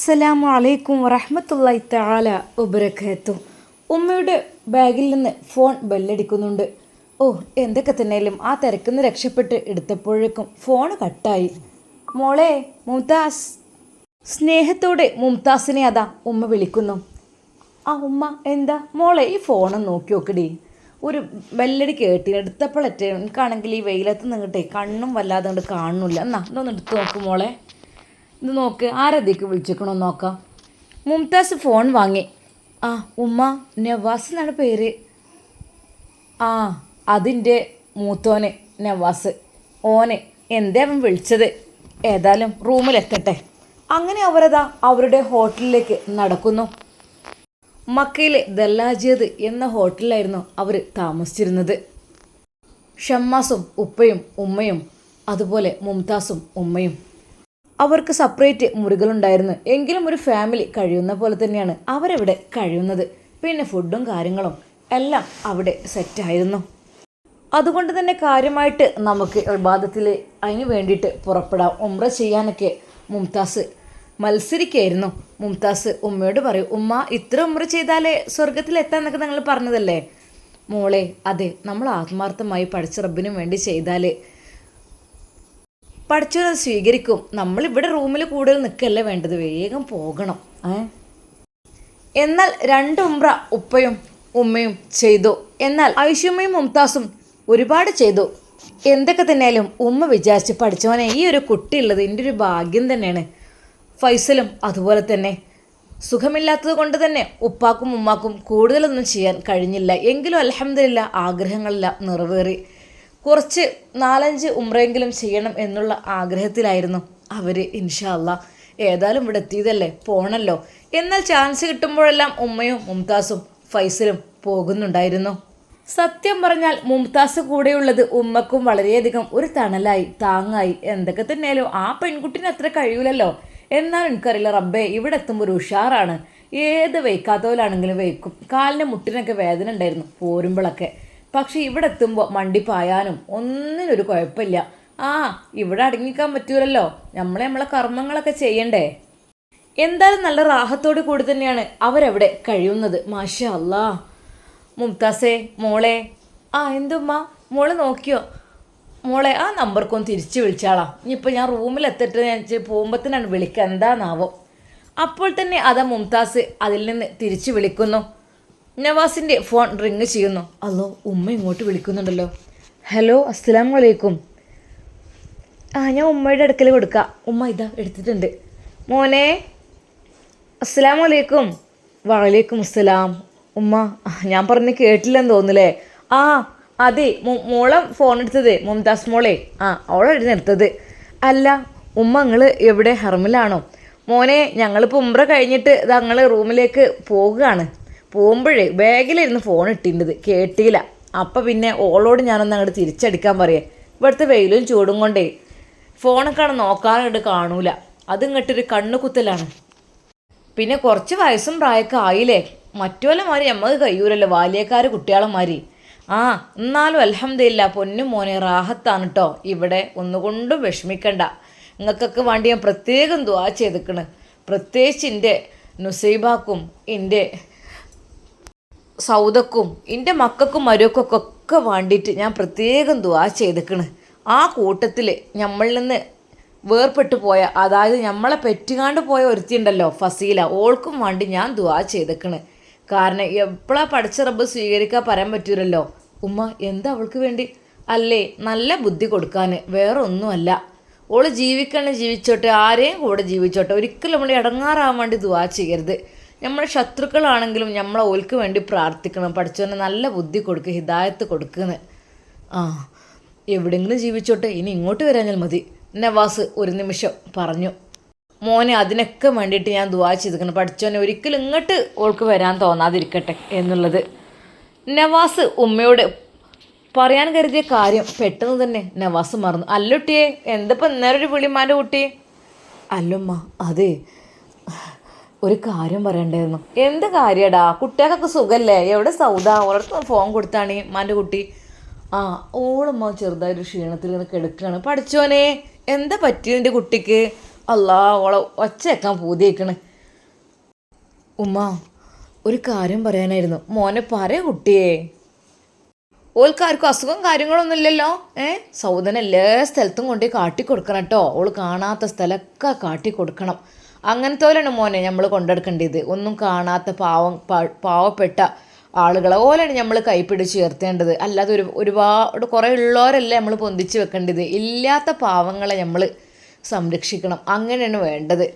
അസ്സലാമു അലൈക്കും വറഹ്മത്തുള്ളാഹി തആല വബറകാതുഹു. ഉമ്മയുടെ ബാഗിൽ നിന്ന് ഫോൺ ബെല്ലടിക്കുന്നുണ്ട്. ഓ, എന്തൊക്കെ തന്നെയാലും ആ തിരക്കുന്ന് രക്ഷപ്പെട്ട് എടുത്തപ്പോഴേക്കും ഫോൺ കട്ടായി. മോളെ മുംതാസ്. സ്നേഹത്തോടെ മുംതാസിനെ അതാ ഉമ്മ വിളിക്കുന്നു. ആ ഉമ്മ, എന്താ മോളെ ഈ ഫോണും നോക്കി നോക്കടി. ഒരു ബെല്ലടി കേട്ടിന് എടുത്തപ്പോഴറ്റേ എനിക്കാണെങ്കിൽ ഈ വെയിലത്ത് നിന്നിട്ടേ കണ്ണും വല്ലാതെ കൊണ്ട് കാണുന്നില്ല. എന്നാ ഇതൊന്ന് എടുത്ത് നോക്ക് മോളെ. ഇത് നോക്ക്, ആരതിക്ക് വിളിച്ചിക്കണോ നോക്കാം. മുംതാസ് ഫോൺ വാങ്ങി. ആ ഉമ്മ, നവാസ് എന്നാണ് പേര്. ആ, അതിൻ്റെ മൂത്തോന് നവാസ്. ഓന് എന്തേ അവൻ വിളിച്ചത്. ഏതായാലും റൂമിലെത്തട്ടെ. അങ്ങനെ അവരതാ അവരുടെ ഹോട്ടലിലേക്ക് നടക്കുന്നു. മക്കയിലെ ദല്ലാജിയത് എന്ന ഹോട്ടലിലായിരുന്നു അവർ താമസിച്ചിരുന്നത്. ഷമ്മാസും ഉപ്പയും ഉമ്മയും അതുപോലെ മുംതാസും ഉമ്മയും. അവർക്ക് സെപ്പറേറ്റ് മുറികളുണ്ടായിരുന്നു. എങ്കിലും ഒരു ഫാമിലി കഴിയുന്ന പോലെ തന്നെയാണ് അവരവിടെ കഴിയുന്നത്. പിന്നെ ഫുഡും കാര്യങ്ങളും എല്ലാം അവിടെ സെറ്റായിരുന്നു. അതുകൊണ്ട് തന്നെ കാര്യമായിട്ട് നമുക്ക് ഇബാദത്തിൽ അതിന് വേണ്ടിയിട്ട് പുറപ്പെടാം. ഉംറ ചെയ്യാനൊക്കെ മുംതാസ് മത്സരിക്കായിരുന്നു. മുംതാസ് ഉമ്മയോട് പറയും, ഉമ്മ ഇത്ര ഉംറ ചെയ്താലേ സ്വർഗത്തിലെത്താന്നൊക്കെ നിങ്ങൾ പറഞ്ഞതല്ലേ. മോളെ, അതെ, നമ്മൾ ആത്മാർത്ഥമായി പഠിച്ച റബ്ബിനും വേണ്ടി ചെയ്താൽ പഠിച്ചത് സ്വീകരിക്കും. നമ്മളിവിടെ റൂമിൽ കൂടുതൽ നിൽക്കല്ലേ വേണ്ടത്, വേഗം പോകണം. എന്നാൽ രണ്ട് ഉംറ ഉപ്പയും ഉമ്മയും ചെയ്തു. എന്നാൽ ഐഷുമ്മയും മുംതാസും ഒരുപാട് ചെയ്തു. എന്തൊക്കെ തന്നെയാലും ഉമ്മ വിചാരിച്ച് പഠിച്ചവനെ ഈ ഒരു കുട്ടി ഉള്ളത് എൻ്റെ ഒരു ഭാഗ്യം തന്നെയാണ്. ഫൈസലും അതുപോലെ തന്നെ. സുഖമില്ലാത്തത് കൊണ്ട് തന്നെ ഉപ്പാക്കും ഉമ്മാക്കും കൂടുതലൊന്നും ചെയ്യാൻ കഴിഞ്ഞില്ല. എങ്കിലും അൽഹംദുലില്ലാ ആഗ്രഹങ്ങളെല്ലാം നിറവേറി. കുറച്ച് 4-5 ഉംറയെങ്കിലും ചെയ്യണം എന്നുള്ള ആഗ്രഹത്തിലായിരുന്നു അവർ. ഇൻഷാ അല്ലാഹ് ഏതായാലും ഇവിടെ എത്തിയതല്ലേ, പോണല്ലോ. എന്നാൽ ചാൻസ് കിട്ടുമ്പോഴെല്ലാം ഉമ്മയും മുംതാസും ഫൈസലും പോകുന്നുണ്ടായിരുന്നു. സത്യം പറഞ്ഞാൽ മുംതാസ് കൂടെയുള്ളത് ഉമ്മക്കും വളരെയധികം ഒരു തണലായി, താങ്ങായി. എന്തൊക്കെ തന്നെയാലും ആ പെൺകുട്ടിന് അത്ര കഴിയൂലല്ലോ. എന്നാലും എനിക്കറിയില്ല റബ്ബേ, ഇവിടെ എത്തുമ്പോൾ ഒരു ഉഷാറാണ്. ഏത് വയ്ക്കാത്തവരാണെങ്കിലും വയ്ക്കും. കാലിൻ്റെ മുട്ടിനൊക്കെ വേദന ഉണ്ടായിരുന്നു പോരുമ്പോഴൊക്കെ. പക്ഷെ ഇവിടെ എത്തുമ്പോൾ മണ്ടിപ്പായാനും ഒന്നിനൊരു കുഴപ്പമില്ല. ഇവിടെ അടങ്ങിക്കാൻ പറ്റൂലല്ലോ, നമ്മളെ കർമ്മങ്ങളൊക്കെ ചെയ്യണ്ടേ. എന്തായാലും നല്ല റാഹത്തോട് കൂടി തന്നെയാണ് അവരവിടെ കഴിയുന്നത്. മാഷാ അല്ലാ. മുംതാസേ മോളെ. എന്തുമ്മ മോള് നോക്കിയോ മോളെ? ആ നമ്പർക്കൊന്ന് തിരിച്ച് വിളിച്ചാളാ. ഇനിയിപ്പോൾ ഞാൻ റൂമിലെത്തിട്ട് ഞാൻ പോകുമ്പോഴത്തേനാണ് വിളിക്കുക, എന്താണെന്നാവോ. അപ്പോൾ തന്നെ അതാ മുംതാസ് അതിൽ നിന്ന് തിരിച്ച് വിളിക്കുന്നു. നവാസിൻ്റെ ഫോൺ റിങ് ചെയ്യുന്നു. അല്ലോ, ഉമ്മ ഇങ്ങോട്ട് വിളിക്കുന്നുണ്ടല്ലോ. ഹലോ, അസ്സലാമു അലൈക്കും. ഞാൻ ഉമ്മയുടെ അടുക്കൽ കൊടുക്കാം. ഉമ്മ ഇതാ എടുത്തിട്ടുണ്ട്. മോനെ, അസ്സലാമു അലൈക്കും. വഅലൈക്കും അസ്സലാം. ഉമ്മ, ഞാൻ പറഞ്ഞ് കേട്ടില്ലെന്ന് തോന്നുന്നില്ലേ. അതെ, മോളെ ഫോൺ എടുത്തത് മുംതാസ് മോളെ. അവളായിരുന്നു എടുത്തത്. അല്ല ഉമ്മ, നിങ്ങൾ എവിടെ, ഹറമിലാണോ? മോനെ, ഞങ്ങളിപ്പോൾ ഉംറ കഴിഞ്ഞിട്ട് ഞങ്ങൾ റൂമിലേക്ക് പോകുകയാണ്. പോകുമ്പോഴേ ബാഗിലിരുന്ന് ഫോൺ ഇട്ടിൻ്റെത് കേട്ടില്ല. അപ്പം പിന്നെ ഓളോട് ഞാനൊന്ന് അങ്ങോട്ട് തിരിച്ചടിക്കാൻ പറയേ. ഇവിടുത്തെ വെയിലും ചൂടും കൊണ്ടേ ഫോണൊക്കെ നോക്കാനായിട്ട് കാണൂല. അതിങ്ങോട്ടൊരു കണ്ണുകുത്തലാണ്. പിന്നെ കുറച്ച് വയസ്സും പ്രായമൊക്കെ ആയില്ലേ. മറ്റുള്ളമാതിരി നമുക്ക് കഴിയൂലല്ലോ, ബാല്യക്കാർ കുട്ടികളെമാതിരി. എന്നാലും അൽഹംദുലില്ലാ പൊന്നും മോനെ റാഹത്താണ് കേട്ടോ. ഇവിടെ ഒന്നുകൊണ്ടും വിഷമിക്കണ്ട. നിങ്ങൾക്കൊക്കെ വേണ്ടി ഞാൻ പ്രത്യേകം ദുആ ചെയ്തിക്കണ്. പ്രത്യേകിച്ച് എൻ്റെ നുസൈബാക്കും എൻ്റെ സൗദക്കും എൻ്റെ മക്കൾക്കും മരുക്കൊക്കെ വേണ്ടിയിട്ട് ഞാൻ പ്രത്യേകം ദുആ ചെയ്തിക്കണ്. ആ കൂട്ടത്തിൽ നമ്മളിൽ നിന്ന് വേർപെട്ടു പോയ, അതായത് നമ്മളെ പെറ്റുകാണ്ട് പോയ ഒരുത്തിയുണ്ടല്ലോ ഫസീല, ഓൾക്കും വേണ്ടി ഞാൻ ദുആ ചെയ്തിക്കണ്. കാരണം എപ്പോഴാണ് പഠിച്ച റബ്ബ് സ്വീകരിക്കാൻ പറയാൻ പറ്റൂലല്ലോ. ഉമ്മ, എന്താ അവൾക്ക് വേണ്ടി? അല്ലേ, നല്ല ബുദ്ധി കൊടുക്കാൻ, വേറെ ഒന്നുമല്ല. ഓള് ജീവിക്കണേ ജീവിച്ചോട്ടെ, ആരെയും കൂടെ ജീവിച്ചോട്ടെ. ഒരിക്കലും നമ്മൾ ഇടങ്ങാറാവാൻ വേണ്ടി ദുആ ചെയ്യരുത്. നമ്മുടെ ശത്രുക്കളാണെങ്കിലും നമ്മളെ ഓൽക്ക് വേണ്ടി പ്രാർത്ഥിക്കണം. പഠിച്ചവനെ നല്ല ബുദ്ധി കൊടുക്കുക, ഹിദായത്ത് കൊടുക്കുന്നത്. എവിടെയെങ്കിലും ജീവിച്ചോട്ടെ, ഇനി ഇങ്ങോട്ട് വരാഞ്ഞാൽ മതി. നവാസ് ഒരു നിമിഷം പറഞ്ഞു. മോനെ, അതിനൊക്കെ വേണ്ടിയിട്ട് ഞാൻ ദുആ ചെയ്തിരിക്കണം. പഠിച്ചവനെ ഒരിക്കലും ഇങ്ങോട്ട് ഓൾക്ക് വരാൻ തോന്നാതിരിക്കട്ടെ എന്നുള്ളത്. നവാസ് ഉമ്മയോട് പറയാൻ കരുതിയ കാര്യം പെട്ടെന്ന് തന്നെ നവാസ് മറന്നു. അല്ലുട്ടിയെ, എന്തപ്പോൾ ഇന്നേരം ഒരു വിളിമാൻ്റെ കുട്ടി? അല്ലുമ്മ, അതെ, ഒരു കാര്യം പറയണ്ടായിരുന്നു. എന്ത് കാര്യടാ? കുട്ടികൾക്കൊക്കെ സുഖമല്ലേ? എവിടെ സൗദ? ഓളടുത്ത് ഫോൺ കൊടുത്താണ് മാൻ്റെ കുട്ടി. ഓളമ്മ ചെറുതായൊരു ക്ഷീണത്തിൽ ഇങ്ങനെ കിടക്കുകയാണ്. പഠിച്ചോനെ, എന്താ പറ്റിയത് എൻ്റെ കുട്ടിക്ക്? അല്ലാ, ഓളെ ഒച്ച വെക്കാൻ പൂതിയേക്കണ്. ഉമ്മ ഒരു കാര്യം പറയാനായിരുന്നു. മോനെ പറയ കുട്ടിയെ. ഓൾക്കാർക്കും അസുഖം കാര്യങ്ങളൊന്നുമില്ലല്ലോ. സൗദന എല്ലാ സ്ഥലത്തും കൊണ്ടുപോയി കാട്ടിക്കൊടുക്കണം കേട്ടോ. ഓൾ കാണാത്ത സ്ഥലമൊക്കെ കാട്ടിക്കൊടുക്കണം. അങ്ങനത്തെ പോലെയാണ് മോനെ നമ്മൾ കൊണ്ടെടുക്കേണ്ടത്. ഒന്നും കാണാത്ത പാവപ്പെട്ട ആളുകളെ ഓലാണ് നമ്മൾ കൈപ്പിടിച്ച് ഉയർത്തേണ്ടത്. അല്ലാതെ ഒരുപാട് കുറേ ഉള്ളവരല്ല നമ്മൾ പൊന്തിച്ച് വെക്കേണ്ടത്. ഇല്ലാത്ത പാവങ്ങളെ നമ്മൾ സംരക്ഷിക്കണം. അങ്ങനെയാണ് വേണ്ടത്.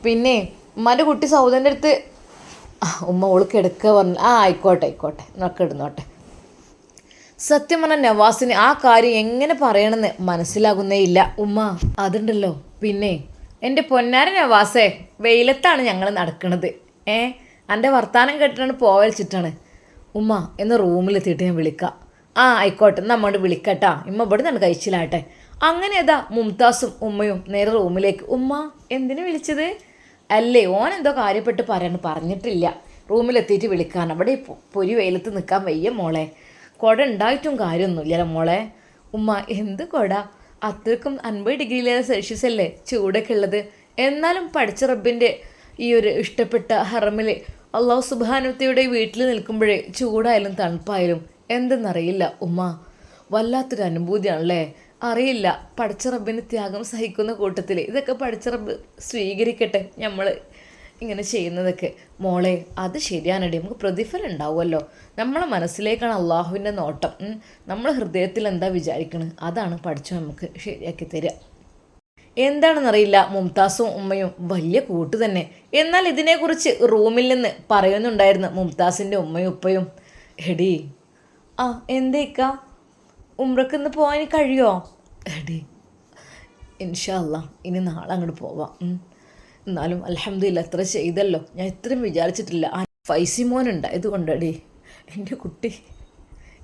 പിന്നെ ഉമ്മാൻ്റെ കുട്ടി സൗദൻ്റെ അടുത്ത് ഉമ്മ ഓൾ കിടക്കുക പറഞ്ഞു. ആയിക്കോട്ടെ എന്നൊക്കെ ഇടുന്നോട്ടെ. സത്യം പറഞ്ഞ നവാസിന് ആ കാര്യം എങ്ങനെ പറയണമെന്ന് മനസ്സിലാകുന്നേ ഇല്ല. ഉമ്മ അതുണ്ടല്ലോ, പിന്നെ എൻ്റെ പൊന്നാര നവാസേ, വെയിലത്താണ് ഞങ്ങൾ നടക്കണത്. എൻ്റെ വർത്താനം കേട്ടിട്ടാണ് പോവലിച്ചിട്ടാണ്. ഉമ്മ എന്ന് റൂമിലെത്തിയിട്ട് ഞാൻ വിളിക്കാം. ആയിക്കോട്ടെ, നമ്മോട് വിളിക്കട്ടാ. ഇമ്മ ഇവിടെ നിന്നാണ് കഴിച്ചില്ലാട്ടെ. അങ്ങനെ ഏതാ മുംതാസും ഉമ്മയും നേരെ റൂമിലേക്ക്. ഉമ്മ എന്തിനു വിളിച്ചത്? അല്ലേ ഓനെന്തോ കാര്യപ്പെട്ട് പറഞ്ഞിട്ടില്ല. റൂമിലെത്തിയിട്ട് വിളിക്കാൻ. അവിടെ പൊരി വെയിലത്ത് നിൽക്കാൻ വയ്യ മോളെ. കുട ഉണ്ടായിട്ടും കാര്യമൊന്നുമില്ലല്ലോ മോളെ. ഉമ്മ എന്ത് കുട, അത്രക്കും 50 ഡിഗ്രിയിലേറെ സെൽഷ്യസ് അല്ലേ ചൂടൊക്കെ ഉള്ളത്. എന്നാലും പഠിച്ച റബ്ബിൻ്റെ ഈ ഒരു ഇഷ്ടപ്പെട്ട ഹറമിൽ അള്ളാഹു സുബ്ഹാനഹുവതആലയുടെ വീട്ടിൽ നിൽക്കുമ്പോഴേ ചൂടായാലും തണുപ്പായാലും എന്തെന്നറിയില്ല ഉമ്മ. വല്ലാത്തൊരു അനുഭൂതിയാണല്ലേ. അറിയില്ല, പഠിച്ച റബ്ബിന് ത്യാഗം സഹിക്കുന്ന കൂട്ടത്തിൽ ഇതൊക്കെ പഠിച്ച റബ്ബ് സ്വീകരിക്കട്ടെ നമ്മൾ ഇങ്ങനെ ചെയ്യുന്നതൊക്കെ. മോളെ അത് ശരിയാണടി, നമുക്ക് പ്രതിഫലം ഉണ്ടാവുമല്ലോ. നമ്മളെ മനസ്സിലേക്കാണ് അള്ളാഹുവിൻ്റെ നോട്ടം. നമ്മൾ ഹൃദയത്തിൽ എന്താ വിചാരിക്കണത് അതാണ് പഠിച്ചു നമുക്ക് ശരിയാക്കി തരിക. എന്താണെന്നറിയില്ല, മുംതാസും ഉമ്മയും വലിയ കൂട്ട് തന്നെ. എന്നാൽ ഇതിനെക്കുറിച്ച് റൂമിൽ നിന്ന് പറയുന്നുണ്ടായിരുന്നു മുംതാസിൻ്റെ ഉമ്മയും ഉപ്പയും. എടി എന്തേക്ക ഉംറക്കിന്ന് പോകാൻ കഴിയുമോ? എടി ഇൻഷാ അല്ലാ ഇനി നാളെ അങ്ങോട്ട് പോവാം. എന്നാലും അൽഹംദുലില്ലാ എത്ര ചെയ്തല്ലോ. ഞാൻ ഇത്രയും വിചാരിച്ചിട്ടില്ല. ഫൈസിമോനുണ്ടായത് കൊണ്ടടി എൻ്റെ കുട്ടി.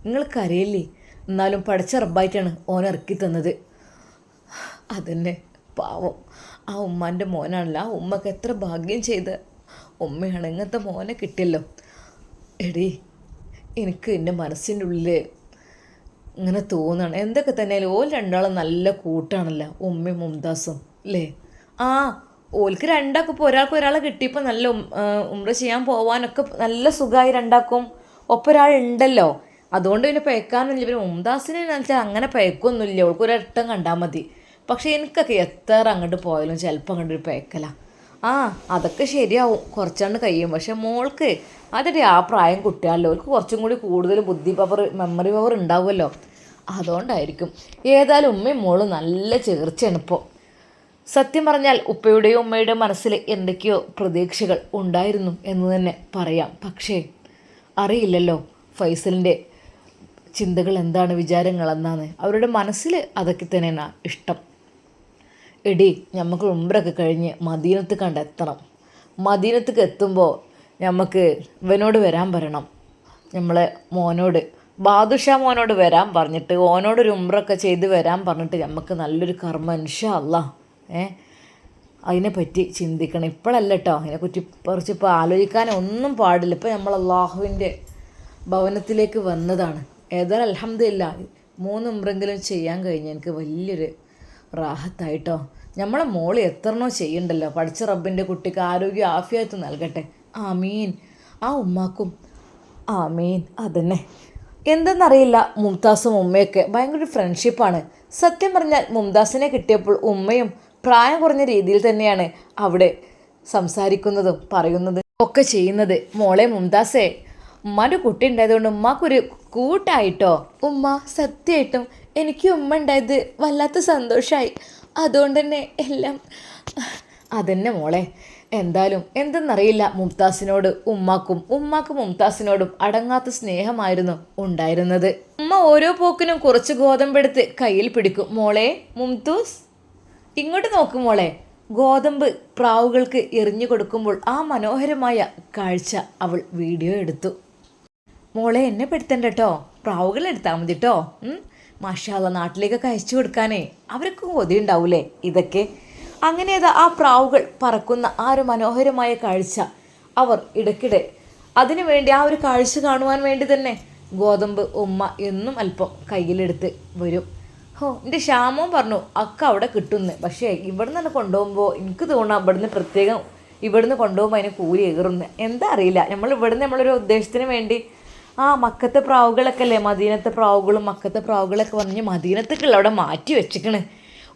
നിങ്ങൾക്കറിയില്ലേ, എന്നാലും പഠിച്ച റബ്ബായിട്ടാണ് ഓനിറക്കി തന്നത്. അതന്നെ പാവം ആ ഉമ്മാൻ്റെ മോനാണല്ലോ. ആ ഉമ്മക്ക് എത്ര ഭാഗ്യം ചെയ്ത ഉമ്മയാണ്. ഇങ്ങനത്തെ മോനെ കിട്ടിയല്ലോ. എടി എനിക്ക് എൻ്റെ മനസ്സിൻ്റെ ഉള്ളിൽ ഇങ്ങനെ തോന്നുകയാണ്. എന്തൊക്കെ തന്നെയാലും ഓൽ രണ്ടാളും നല്ല കൂട്ടാണല്ലോ, ഉമ്മയും മുംതാസും അല്ലേ. ഓൽക്ക് രണ്ടാക്കും ഇപ്പോൾ ഒരാളെ കിട്ടിയപ്പോൾ നല്ല ഉംറ ചെയ്യാൻ പോകാനൊക്കെ നല്ല സുഖമായി. രണ്ടാക്കും ഒപ്പം ഒരാളുണ്ടല്ലോ, അതുകൊണ്ട് പിന്നെ പേക്കാനൊന്നുമില്ല. പിന്നെ മുംതാസിനെ വെച്ചാൽ അങ്ങനെ പേക്കൊന്നുമില്ല. ഓൾക്ക് ഒരട്ടം കണ്ടാൽ മതി. പക്ഷേ എനിക്കൊക്കെ എത്ര അങ്ങോട്ട് പോയാലും ചിലപ്പോൾ അങ്ങോട്ട് ഒരു പേക്കല. അതൊക്കെ ശരിയാവും കുറച്ചാണ്ട് കഴിയും. പക്ഷെ മോൾക്ക് അതൊരു ആ പ്രായം കുട്ടിയാണല്ലോ, ഓൾക്ക് കുറച്ചും കൂടി കൂടുതൽ ബുദ്ധി പവർ മെമ്മറി പവർ ഉണ്ടാവുമല്ലോ, അതുകൊണ്ടായിരിക്കും. ഏതായാലും ഉമ്മയും മോളും നല്ല ചേർച്ചയാണ് ഇപ്പോൾ. സത്യം പറഞ്ഞാൽ ഉപ്പയുടെയും ഉമ്മയുടെയും മനസ്സിൽ എന്തൊക്കെയോ പ്രതീക്ഷകൾ ഉണ്ടായിരുന്നു എന്ന് തന്നെ പറയാം. പക്ഷേ അറിയില്ലല്ലോ ഫൈസലിൻ്റെ ചിന്തകൾ എന്താണ്, വിചാരങ്ങൾ എന്താണ്. അവരുടെ മനസ്സിൽ അതൊക്കെ തന്നെയാണ് ഇഷ്ടം. എടി നമുക്ക് ഉംറയൊക്കെ കഴിഞ്ഞ് മദീനത്ത് കണ്ടെത്തണം. മദീനത്തേക്ക് എത്തുമ്പോൾ നമുക്ക് ഇവനോട് വരാൻ പറയണം. നമ്മളെ മോനോട്, ബാദുഷാ മോനോട് വരാൻ പറഞ്ഞിട്ട് ഓനോടൊരു ഉംറയൊക്കെ ചെയ്ത് വരാൻ പറഞ്ഞിട്ട് നമുക്ക് നല്ലൊരു കർമ്മ ഇൻഷാ അല്ലാ അതിനെപ്പറ്റി ചിന്തിക്കണം. ഇപ്പോഴല്ല കേട്ടോ, അതിനെപ്പറ്റി കുറച്ച് ഇപ്പോൾ ആലോചിക്കാനൊന്നും പാടില്ല. ഇപ്പോൾ നമ്മൾ അള്ളാഹുവിൻ്റെ ഭവനത്തിലേക്ക് വന്നതാണ്. ഏതായാലും അൽഹംദുലില്ലാ 3 ഉംറെങ്കിലും ചെയ്യാൻ കഴിഞ്ഞ് എനിക്ക് വലിയൊരു റാഹത്തായിട്ടോ. നമ്മളെ മോള് എത്രണ്ണോ ചെയ്യണ്ടല്ലോ. പഠിച്ച റബ്ബിൻ്റെ കുട്ടിക്ക് ആരോഗ്യ ആഫിയത്ത് നൽകട്ടെ. ആമീൻ. ആ ഉമ്മാക്കും ആമീൻ. അതന്നെ. എന്തെന്നറിയില്ല, മുംതാസും ഉമ്മയൊക്കെ ഭയങ്കര ഫ്രണ്ട്ഷിപ്പാണ്. സത്യം പറഞ്ഞാൽ മുംതാസിനെ കിട്ടിയപ്പോൾ ഉമ്മയും പ്രായം കുറഞ്ഞ രീതിയിൽ തന്നെയാണ് അവിടെ സംസാരിക്കുന്നതും പറയുന്നതും ഒക്കെ ചെയ്യുന്നത്. മോളെ മുംതാസേ, ഉമ്മാൻ്റെ കുട്ടി ഉണ്ടായതുകൊണ്ട് ഉമ്മാക്കൊരു കൂട്ടായിട്ടോ. ഉമ്മ സത്യമായിട്ടും എനിക്ക് ഉമ്മ ഉണ്ടായത് വല്ലാത്ത സന്തോഷമായി. അതുകൊണ്ട് തന്നെ എല്ലാം അതന്നെ മോളെ. എന്തായാലും എന്തെന്നറിയില്ല, മുംതാസിനോട് ഉമ്മാക്ക് മുംതാസിനോടും അടങ്ങാത്ത സ്നേഹമായിരുന്നു ഉണ്ടായിരുന്നത്. ഉമ്മ ഓരോ പോക്കിനും കുറച്ച് ഗോതമ്പെടുത്ത് കയ്യിൽ പിടിക്കും. മോളെ മുംതൂസ് ഇങ്ങോട്ട് നോക്കും മോളെ. ഗോതമ്പ് പ്രാവുകൾക്ക് എറിഞ്ഞു കൊടുക്കുമ്പോൾ ആ മനോഹരമായ കാഴ്ച അവൾ വീഡിയോ എടുത്തു. മോളെ എന്നെ പെടുത്തണ്ട കേട്ടോ, പ്രാവുകൾ എടുത്താൽ മതി കേട്ടോ. മാഷാ അല്ലാ, നാട്ടിലേക്കൊക്കെ അയച്ചു കൊടുക്കാനേ അവർക്ക് കൊതി ഉണ്ടാവൂലേ ഇതൊക്കെ. അങ്ങനെ ആ പ്രാവുകൾ പറക്കുന്ന ആ ഒരു മനോഹരമായ കാഴ്ച അവർ ഇടയ്ക്കിടെ അതിനു വേണ്ടി, ആ ഒരു കാഴ്ച കാണുവാൻ വേണ്ടി തന്നെ ഗോതമ്പ് ഉമ്മ എന്നും അല്പം കയ്യിലെടുത്ത് വരും. എൻ്റെ ശ്യാമവും പറഞ്ഞു അക്ക അവിടെ കിട്ടുന്നു. പക്ഷേ ഇവിടെ നിന്ന് കൊണ്ടുപോകുമ്പോൾ എനിക്ക് തോന്നാം ഇവിടുന്ന് പ്രത്യേകം ഇവിടുന്ന് കൊണ്ടുപോകുമ്പോൾ അതിന് കൂലി ഏറുന്നു. എന്താ അറിയില്ല, നമ്മളൊരു ഉദ്ദേശത്തിന് വേണ്ടി മക്കത്തെ പ്രാവുകളൊക്കെ അല്ലേ, മദീനത്തെ പ്രാവുകളും മക്കത്തെ പ്രാവുകളൊക്കെ പറഞ്ഞ് മദീനത്തേക്കുള്ള അവിടെ മാറ്റി വെച്ചിക്കണ്.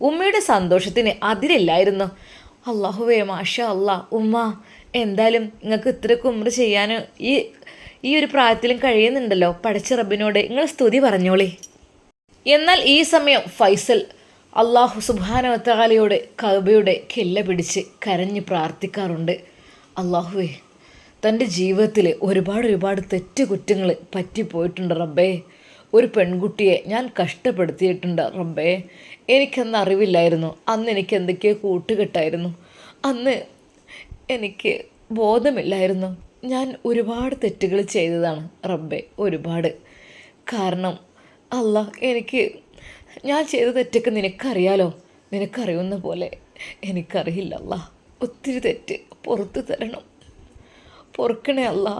ഉമ്മയുടെ സന്തോഷത്തിന് അതിരില്ലായിരുന്നു. അള്ളാഹുവേ മാഷാ അല്ലാ. ഉമ്മ എന്തായാലും നിങ്ങൾക്ക് ഇത്രയ്ക്ക് ഉമ്ര ചെയ്യാൻ ഈ ഒരു പ്രായത്തിലും കഴിയുന്നുണ്ടല്ലോ. പടച്ച റബ്ബിനോട് നിങ്ങൾ സ്തുതി പറഞ്ഞോളി. എന്നാൽ ഈ സമയം ഫൈസൽ അള്ളാഹു സുബ്ഹാനഹു വ തആലയോട് കഅബയുടെ കില്ല പിടിച്ച് കരഞ്ഞ് പ്രാർത്ഥിക്കാറുണ്ട്. അള്ളാഹുവേ, തൻ്റെ ജീവിതത്തിൽ ഒരുപാട് തെറ്റുകുറ്റങ്ങൾ പറ്റിപ്പോയിട്ടുണ്ട് റബ്ബേ. ഒരു പെൺകുട്ടിയെ ഞാൻ കഷ്ടപ്പെടുത്തിയിട്ടുണ്ട് റബ്ബേ. എനിക്കന്ന് അറിവില്ലായിരുന്നു. അന്ന് എനിക്ക് എന്തൊക്കെയോ കൂട്ടുകെട്ടായിരുന്നു. അന്ന് എനിക്ക് ബോധമില്ലായിരുന്നു. ഞാൻ ഒരുപാട് തെറ്റുകൾ ചെയ്തതാണ് റബ്ബേ, ഒരുപാട്. കാരണം ഞാൻ ചെയ്ത തെറ്റൊക്കെ നിനക്കറിയാലോ. നിനക്കറിയുന്ന പോലെ എനിക്കറിയില്ല അല്ലാ. ഒത്തിരി തെറ്റ് പുറത്തു തരണം, പൊറുക്കണേ അല്ലാ.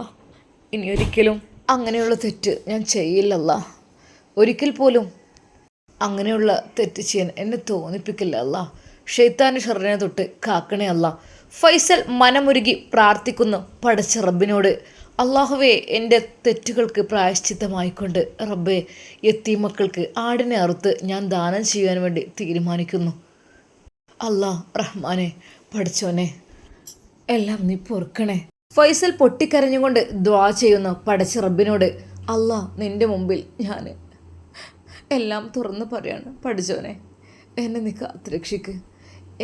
ഇനി ഒരിക്കലും അങ്ങനെയുള്ള തെറ്റ് ഞാൻ ചെയ്യില്ലല്ലാ. ഒരിക്കൽ പോലും അങ്ങനെയുള്ള തെറ്റ് ചെയ്യാൻ എന്നെ തോന്നിപ്പിക്കില്ല അല്ലാ. ഷെയ്ത്താൻ്റെ ഷർറിനെ തൊട്ട് കാക്കണേ അല്ലാ. ഫൈസൽ മനമുരുകി പ്രാർത്ഥിക്കുന്നു പടച്ച റബ്ബിനോട്. അള്ളാഹുവേ, എൻ്റെ തെറ്റുകൾക്ക് പ്രായശ്ചിത്തമായിക്കൊണ്ട് റബ്ബേ, യത്തീമക്കൾക്ക് ആടിനെ അറുത്ത് ഞാൻ ദാനം ചെയ്യാൻ വേണ്ടി തീരുമാനിക്കുന്നു. അല്ലാ റഹ്മാനെ, പഠിച്ചോനെ, എല്ലാം നീ പൊറുക്കണേ. ഫൈസൽ പൊട്ടിക്കരഞ്ഞുകൊണ്ട് ദ്വാ ചെയ്യുന്നു പടച്ച റബ്ബിനോട്. അല്ലാ, നിൻ്റെ മുമ്പിൽ ഞാൻ എല്ലാം തുറന്നു പറയാണ്. പഠിച്ചോനെ, എന്നെ നീ കാത്തുരക്ഷിക്ക്.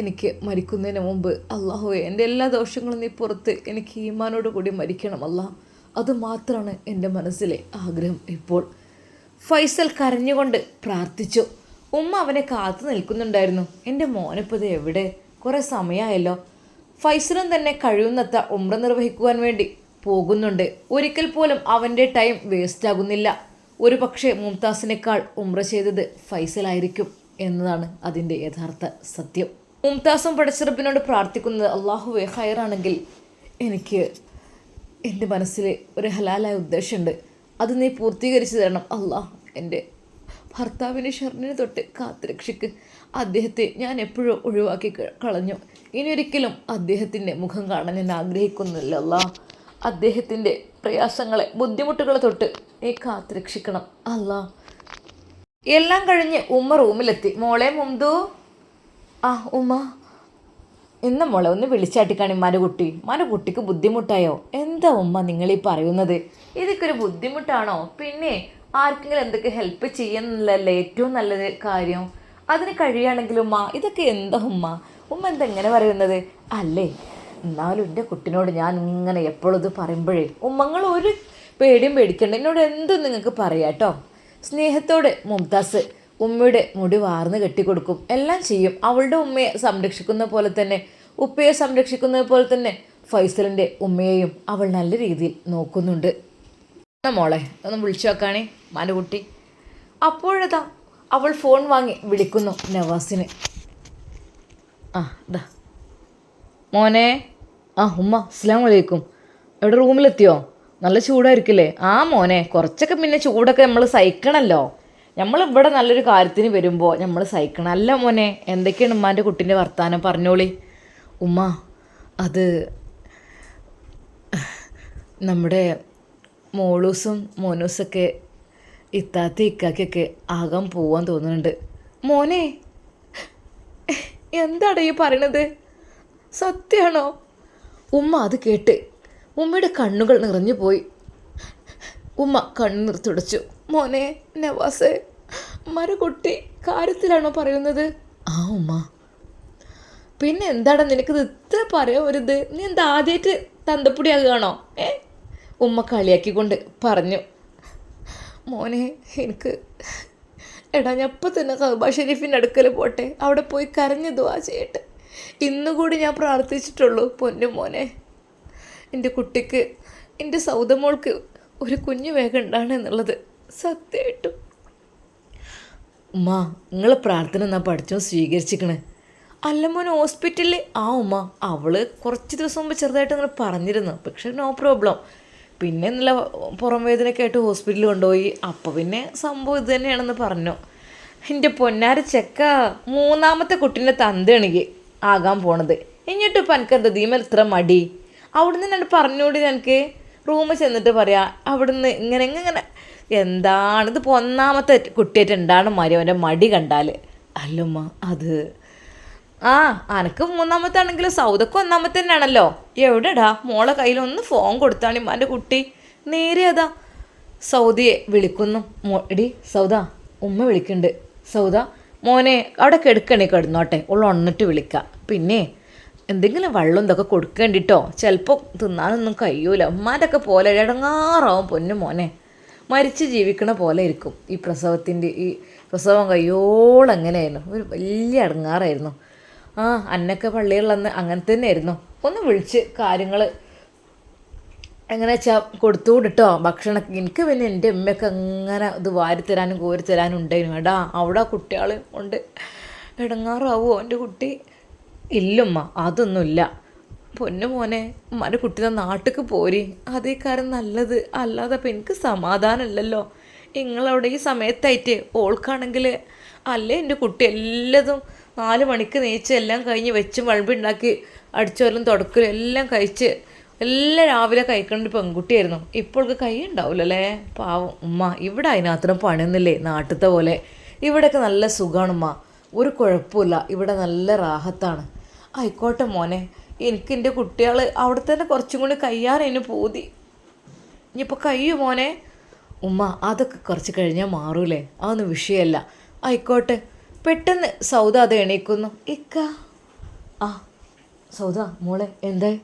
എനിക്ക് മരിക്കുന്നതിന് മുമ്പ് അള്ളാഹുവേ, എൻ്റെ എല്ലാ ദോഷങ്ങളും നീ പുറത്ത് എനിക്ക് ഈമാനോട് കൂടി മരിക്കണം അല്ലാ. അതുമാത്രമാണ് എൻ്റെ മനസ്സിലെ ആഗ്രഹം ഇപ്പോൾ. ഫൈസൽ കരഞ്ഞുകൊണ്ട് പ്രാർത്ഥിച്ചു. ഉമ്മ അവനെ കാത്തു നിൽക്കുന്നുണ്ടായിരുന്നു. എൻ്റെ മോനിപ്പത് എവിടെ? കുറേ സമയമായല്ലോ. ഫൈസലും തന്നെ കഴിയുന്നത്ര ഉംറ നിർവഹിക്കുവാൻ വേണ്ടി പോകുന്നുണ്ട്. ഒരിക്കൽ പോലും അവൻ്റെ ടൈം വേസ്റ്റ് ആകുന്നില്ല. ഒരു പക്ഷേ മുംതാസിനേക്കാൾ ഉംറ ചെയ്തത് ഫൈസലായിരിക്കും എന്നതാണ് അതിൻ്റെ യഥാർത്ഥ സത്യം. മുംതാസും പടച്ചിറപ്പിനോട് പ്രാർത്ഥിക്കുന്നത്, അള്ളാഹുവേ, ഹൈറാണെങ്കിൽ എനിക്ക് എൻ്റെ മനസ്സിൽ ഒരു ഹലാലായ ഉദ്ദേശമുണ്ട്, അത് നീ പൂർത്തീകരിച്ച് തരണം അല്ലാ. എൻ്റെ ഭർത്താവിൻ്റെ ഷർണിനെ തൊട്ട് കാത്തുരക്ഷിക്ക്. അദ്ദേഹത്തെ ഞാൻ എപ്പോഴും ഒഴിവാക്കി കളഞ്ഞു. ഇനിയൊരിക്കലും അദ്ദേഹത്തിൻ്റെ മുഖം കാണാൻ ഞാൻ ആഗ്രഹിക്കുന്നില്ല അല്ലാ. അദ്ദേഹത്തിൻ്റെ പ്രയാസങ്ങളെ, ബുദ്ധിമുട്ടുകളെ തൊട്ട് നീ കാത്തുരക്ഷിക്കണം അല്ലാ. എല്ലാം കഴിഞ്ഞ് ഉമ്മ റൂമിലെത്തി. മോളെ മുംതു. ഉമ്മ, ഇന്ന് മോളെ ഒന്ന് വിളിച്ചാട്ടിക്കാണ് കുട്ടിക്ക് ബുദ്ധിമുട്ടായോ? എന്താ ഉമ്മ നിങ്ങളീ പറയുന്നത്? ഇതൊക്കെ ഒരു ബുദ്ധിമുട്ടാണോ? പിന്നെ ആർക്കെങ്കിലും എന്തൊക്കെ ഹെൽപ്പ് ചെയ്യുന്നില്ലല്ലേ ഏറ്റവും നല്ലത് കാര്യം. അതിന് കഴിയുകയാണെങ്കിൽ ഉമ്മ, ഇതൊക്കെ എന്താ ഉമ്മ എന്താ ഇങ്ങനെ പറയുന്നത്? അല്ലേ, എന്നാലും എൻ്റെ കുട്ടിനോട് ഞാൻ ഇങ്ങനെ എപ്പോഴും ഇത് പറയുമ്പോഴേ ഉമ്മങ്ങൾ ഒരു പേടിയും പേടിക്കണ്ട, എന്നോട് എന്തും നിങ്ങൾക്ക് പറയാം കേട്ടോ. സ്നേഹത്തോടെ മുംതാസ് ഉമ്മയുടെ മുടി വാർന്ന് കെട്ടിക്കൊടുക്കും, എല്ലാം ചെയ്യും. അവളുടെ ഉമ്മയെ സംരക്ഷിക്കുന്ന പോലെ തന്നെ, ഉപ്പയെ സംരക്ഷിക്കുന്നത് പോലെ തന്നെ ഫൈസലിൻ്റെ ഉമ്മയെയും അവൾ നല്ല രീതിയിൽ നോക്കുന്നുണ്ട്. മോളെ ഒന്ന് വിളിച്ചു നോക്കാണേ മാനുകുട്ടി. അപ്പോഴതാ അവൾ ഫോൺ വാങ്ങി വിളിക്കുന്നു നവാസിന്. ഇതാ മോനെ. ഉമ്മ അസ്സലാമു അലൈക്കും. എവിടെ റൂമിലെത്തിയോ? നല്ല ചൂടായിരിക്കില്ലേ? മോനെ, കുറച്ചൊക്കെ പിന്നെ ചൂടൊക്കെ നമ്മൾ സഹിക്കണമല്ലോ. നമ്മളിവിടെ നല്ലൊരു കാര്യത്തിന് വരുമ്പോൾ നമ്മൾ സഹിക്കണം. അല്ല മോനെ, എന്തൊക്കെയാണ് ഉമ്മാൻ്റെ കുട്ടീൻ്റെ വർത്താനം? പറഞ്ഞോളി. ഉമ്മ, അത് നമ്മുടെ മോളൂസും മോനൂസൊക്കെ ഇത്താത്ത ഇക്കാക്കൊക്കെ ആകാൻ പോവാൻ തോന്നുന്നുണ്ട്. മോനെ, എന്താണ് ഈ പറയണത്? സത്യമാണോ? ഉമ്മ അത് കേട്ട് ഉമ്മയുടെ കണ്ണുകൾ നിറഞ്ഞു പോയി. ഉമ്മ കണ്ണു തുടച്ചു. മോനെ നവാസേ, കുട്ടി കാര്യത്തിലാണോ പറയുന്നത്? ഉമ്മ. പിന്നെ എന്താണ് നിനക്കിത് ഇത്ര പറയരുത്? നീ എന്താ ആദ്യമായിട്ട് തന്തപ്പൊടിയാകുകയാണോ? ഉമ്മ കളിയാക്കിക്കൊണ്ട് പറഞ്ഞു. മോനെ, എനിക്ക് ഞാൻ അപ്പം തന്നെ കഅബ ഷരീഫിൻ്റെ അടുക്കൽ പോട്ടെ, അവിടെ പോയി കരഞ്ഞ് ദുആ ചെയ്യട്ടെ. ഇന്നുകൂടി ഞാൻ പ്രാർത്ഥിച്ചിട്ടുള്ളൂ പൊന്നു മോനെ, എൻ്റെ കുട്ടിക്ക്, എൻ്റെ സൗദമോൾക്ക് ഒരു കുഞ്ഞു വേഗം ഉണ്ടാണ് എന്നുള്ളത്. സത്യമായിട്ടും ഉമ്മ, നിങ്ങളെ പ്രാർത്ഥന എന്നാ പഠിച്ചോ സ്വീകരിച്ചിക്കണേ. അല്ല മോനെ, ഹോസ്പിറ്റലിൽ ഉമ്മ, അവള് കുറച്ച് ദിവസം മുമ്പ് ചെറുതായിട്ട് നിങ്ങൾ പറഞ്ഞിരുന്നു, പക്ഷെ നോ പ്രോബ്ലം. പിന്നെ നല്ല പുറം വേദനയൊക്കെ ആയിട്ട് ഹോസ്പിറ്റലിൽ കൊണ്ടുപോയി. അപ്പോൾ പിന്നെ സംഭവം ഇത് തന്നെയാണെന്ന് പറഞ്ഞു. എൻ്റെ പൊന്നാര ചെക്ക, മൂന്നാമത്തെ കുട്ടീൻ്റെ തന്തയാണെങ്കിൽ ആകാൻ പോണത്. എന്നിട്ട് ഇപ്പം എനിക്കെന്താ ദീമൽ ഇത്ര മടി? അവിടുന്ന് ഞാൻ പറഞ്ഞുകൂടി എനിക്ക് റൂമിൽ ചെന്നിട്ട് പറയാം അവിടുന്ന് ഇങ്ങനെ ഇങ്ങനെ എന്താണ് ഇതിപ്പോൾ ഒന്നാമത്തെ കുട്ടിയായിട്ട് ഉണ്ടാണ് മാറി അവൻ്റെ മടി കണ്ടാൽ. അല്ലമ്മ അത് അനക്ക് മൂന്നാമത്തെ ആണെങ്കിലും സൗദക്ക് ഒന്നാമത്തെ തന്നെയാണല്ലോ. എവിടെടാ മോളെ കയ്യിലൊന്ന് ഫോൺ കൊടുത്താണ് ഇമ്മാൻ്റെ കുട്ടി. നേരെ അതാ സൗദിയെ വിളിക്കുന്നു. എടി സൗദ, ഉമ്മ വിളിക്കുന്നുണ്ട്. സൗദ മോനെ അവിടെ കിടക്കണേ കിടന്നോട്ടെ, ഉള്ള ഉണന്നിട്ട് വിളിക്കാം. പിന്നെ എന്തെങ്കിലും വെള്ളം ഇതൊക്കെ കൊടുക്കേണ്ടിട്ടോ, ചിലപ്പോൾ തിന്നാനൊന്നും കഴിയൂല. ഉമ്മാൻ്റെ ഒക്കെ പോലെ ഇടങ്ങാറാവും പൊന്നു മോനെ. മരിച്ച് ജീവിക്കണ പോലെ ഇരിക്കും ഈ പ്രസവം കഴിയോളം. എങ്ങനെയായിരുന്നു, ഒരു വലിയ ഇടങ്ങാറായിരുന്നു. അന്നൊക്കെ പള്ളികളിലന്ന് അങ്ങനെ തന്നെ ആയിരുന്നു. ഒന്ന് വിളിച്ച് കാര്യങ്ങൾ എങ്ങനെ വെച്ചാൽ കൊടുത്തുകൂടിട്ടോ ഭക്ഷണം. എനിക്ക് പിന്നെ എൻ്റെ അമ്മയൊക്കെ അങ്ങനെ ഇത് വാരിത്തരാനും കോരിത്തരാനും ഉണ്ടായിരുന്നു. എടാ അവിടെ കുട്ടികൾ ഉണ്ട്, ഇടങ്ങാറാവോ എൻ്റെ കുട്ടി? ഇല്ലമ്മ അതൊന്നുമില്ല. പൊന്നു മോനെ, ഉമ്മാൻ്റെ കുട്ടീനെ നാട്ടിലേക്ക് പോരി, അതേ കാര്യം നല്ലത്. അല്ലാതെ അപ്പം എനിക്ക് സമാധാനമില്ലല്ലോ. നിങ്ങളവിടെ ഈ സമയത്തായിട്ട് ഓൾക്കാണെങ്കിൽ അല്ലേ എൻ്റെ കുട്ടി എല്ലാതും 4 മണിക്ക് നീച്ച് എല്ലാം കഴിഞ്ഞ് വെച്ച് വിളമ്പുണ്ടാക്കി അടിച്ചോലും തുടക്കലും എല്ലാം കഴിച്ച് എല്ലാം രാവിലെ കഴിക്കേണ്ട പെൺകുട്ടിയായിരുന്നു. ഇപ്പോൾക്ക് കൈ ഉണ്ടാവില്ലല്ലേ പാവം ഉമ്മ. ഇവിടെ അതിനകത്തും പണിയൊന്നുമില്ലേ നാട്ടിലത്തെ പോലെ. ഇവിടെയൊക്കെ നല്ല സുഖമാണുമ്മ, ഒരു കുഴപ്പമില്ല. ഇവിടെ നല്ല റാഹത്താണ്. ആയിക്കോട്ടെ മോനെ, എനിക്ക് എൻ്റെ കുട്ടികൾ അവിടെ തന്നെ കുറച്ചും കൂടി കഴിയാനതിന് പൂതി. ഇനിയിപ്പോൾ കഴിയും മോനെ? ഉമ്മ അതൊക്കെ കുറച്ച് കഴിഞ്ഞാൽ മാറൂലേ, അതൊന്നും വിഷയമല്ല. ആയിക്കോട്ടെ. പെട്ടെന്ന് സൗദ അത് എണീക്കുന്നു. ഇക്ക സൗദ മോളെ എന്തായി?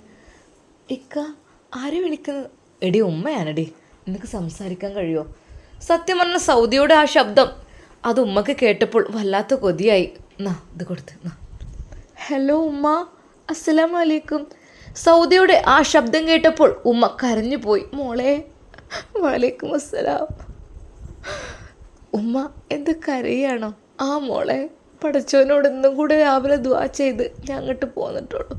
ഇക്ക ആരെ വിളിക്കുന്നത്? എടി ഉമ്മയാണെടി, നിനക്ക് സംസാരിക്കാൻ കഴിയുമോ? സത്യം പറഞ്ഞ സൗദിയുടെ ആ ശബ്ദം അത് ഉമ്മക്ക് കേട്ടപ്പോൾ വല്ലാത്ത കൊതിയായി. ഇത് കൊടുത്ത്. ഹലോ ഉമ്മ, അസ്സലാമു അലൈക്കും. സൗദിയുടെ ആ ശബ്ദം കേട്ടപ്പോൾ ഉമ്മ കരഞ്ഞു പോയി. മോളെ വലൈക്കും അസ്സലാം. ഉമ്മ എന്ത് കരയാണോ? മോളെ, പടച്ചവനോട് ഇന്നും കൂടെ രാവിലെ ദുആ ചെയ്ത് ഞാൻ അങ്ങോട്ട് പോന്നിട്ടുള്ളൂ.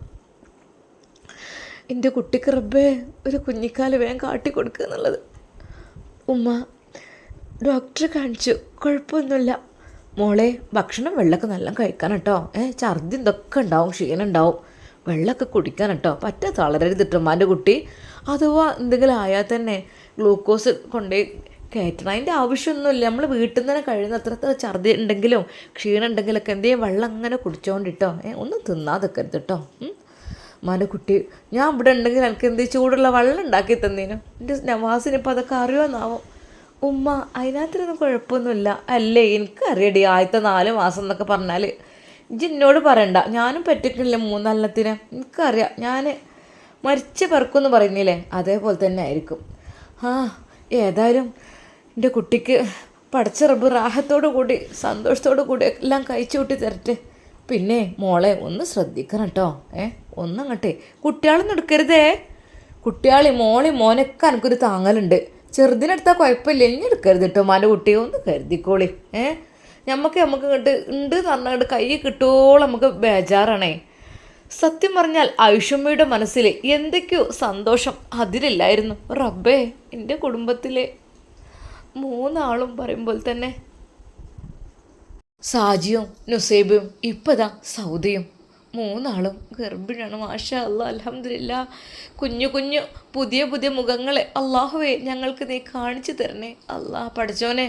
എൻ്റെ കുട്ടിക്ക് റബ്ബേ ഒരു കുഞ്ഞിക്കാല് വേഗം കാട്ടിക്കൊടുക്കുക എന്നുള്ളത്. ഉമ്മ ഡോക്ടറെ കാണിച്ചു, കുഴപ്പമൊന്നുമില്ല. മോളെ ഭക്ഷണം വെള്ളമൊക്കെ നല്ല കഴിക്കാൻ കേട്ടോ. ഛർദി ഇതൊക്കെ ഉണ്ടാവും, ക്ഷീണം ഉണ്ടാവും. വെള്ളമൊക്കെ കുടിക്കാൻ കേട്ടോ. പറ്റ തളരരുതിട്ടോ ഉമ്മാൻ്റെ കുട്ടി. അഥവാ എന്തെങ്കിലും ആയാൽ തന്നെ ഗ്ലൂക്കോസ് കൊണ്ടുപോയി കയറ്റണം. അതിൻ്റെ ആവശ്യമൊന്നുമില്ല. നമ്മൾ വീട്ടിൽ നിന്ന് തന്നെ കഴിയുന്നത്ര ഛർദി ഉണ്ടെങ്കിലും ക്ഷീണം ഉണ്ടെങ്കിലൊക്കെ എന്തെങ്കിലും വെള്ളം അങ്ങനെ കുടിച്ചോണ്ടിട്ടോ. ഒന്നും തിന്നാതെക്കരുത് കേട്ടോ ഉമ്മാൻ്റെ കുട്ടി. ഞാൻ ഇവിടെ ഉണ്ടെങ്കിൽ എനിക്ക് എന്തെങ്കിലും ചൂടുള്ള വെള്ളം ഉണ്ടാക്കി തന്നേനും. എൻ്റെ നവാസിനിപ്പോൾ അതൊക്കെ അറിയുമെന്നാവും. ഉമ്മ അതിനകത്തൊന്നും കുഴപ്പമൊന്നുമില്ല. അല്ലേ എനിക്കറിയടി, ആദ്യത്തെ 4 മാസം എന്നൊക്കെ പറഞ്ഞാൽ ഇജ്ജ് എന്നോട് പറയണ്ട, ഞാനും പറ്റിക്കില്ല 3 എനിക്കറിയാം. ഞാൻ മരിച്ച പിറക്കുമെന്ന് പറയുന്നില്ലേ, അതേപോലെ തന്നെ ആയിരിക്കും. ഏതായാലും എൻ്റെ കുട്ടിക്ക് പടച്ച റബ്ബ് റാഹത്തോടു കൂടി സന്തോഷത്തോടു കൂടി എല്ലാം കഴിച്ചു കൂട്ടി തരട്ടെ. പിന്നെ മോളെ ഒന്ന് ശ്രദ്ധിക്കണം കേട്ടോ. ഒന്നങ്ങട്ടെ കുട്ടികളൊന്നും എടുക്കരുതേ. കുട്ടികളെ മോനൊക്കെ എനിക്കൊരു താങ്ങലുണ്ട്. ചെറുതിനെടുത്താൽ കുഴപ്പമില്ല, ഇനി എടുക്കരുത് കേട്ടോ മാൻ്റെ കുട്ടിയെ. ഒന്ന് കരുതിക്കോളി. നമുക്ക് ഇങ്ങോട്ട് ഉണ്ട് എന്ന് പറഞ്ഞാൽ കൈ കിട്ടുവോളം നമുക്ക് ബേജാറാണേ. സത്യം പറഞ്ഞാൽ ഐഷുമ്മയുടെ മനസ്സിൽ എന്തൊക്കെയോ സന്തോഷം അതിലില്ലായിരുന്നു. റബ്ബേ, എൻ്റെ കുടുംബത്തിലെ 3 ആളും പറയുമ്പോൾ തന്നെ സാജിയും നുസൈബും ഇപ്പതാ സൗദയും 3 ആളും ഗർഭിണിയാണ്. മാഷാ അല്ലാ, അൽഹംദുലില്ലാ. കുഞ്ഞു പുതിയ മുഖങ്ങളെ അള്ളാഹുവേ ഞങ്ങൾക്ക് നീ കാണിച്ചു തരണേ. പഠിച്ചോനെ,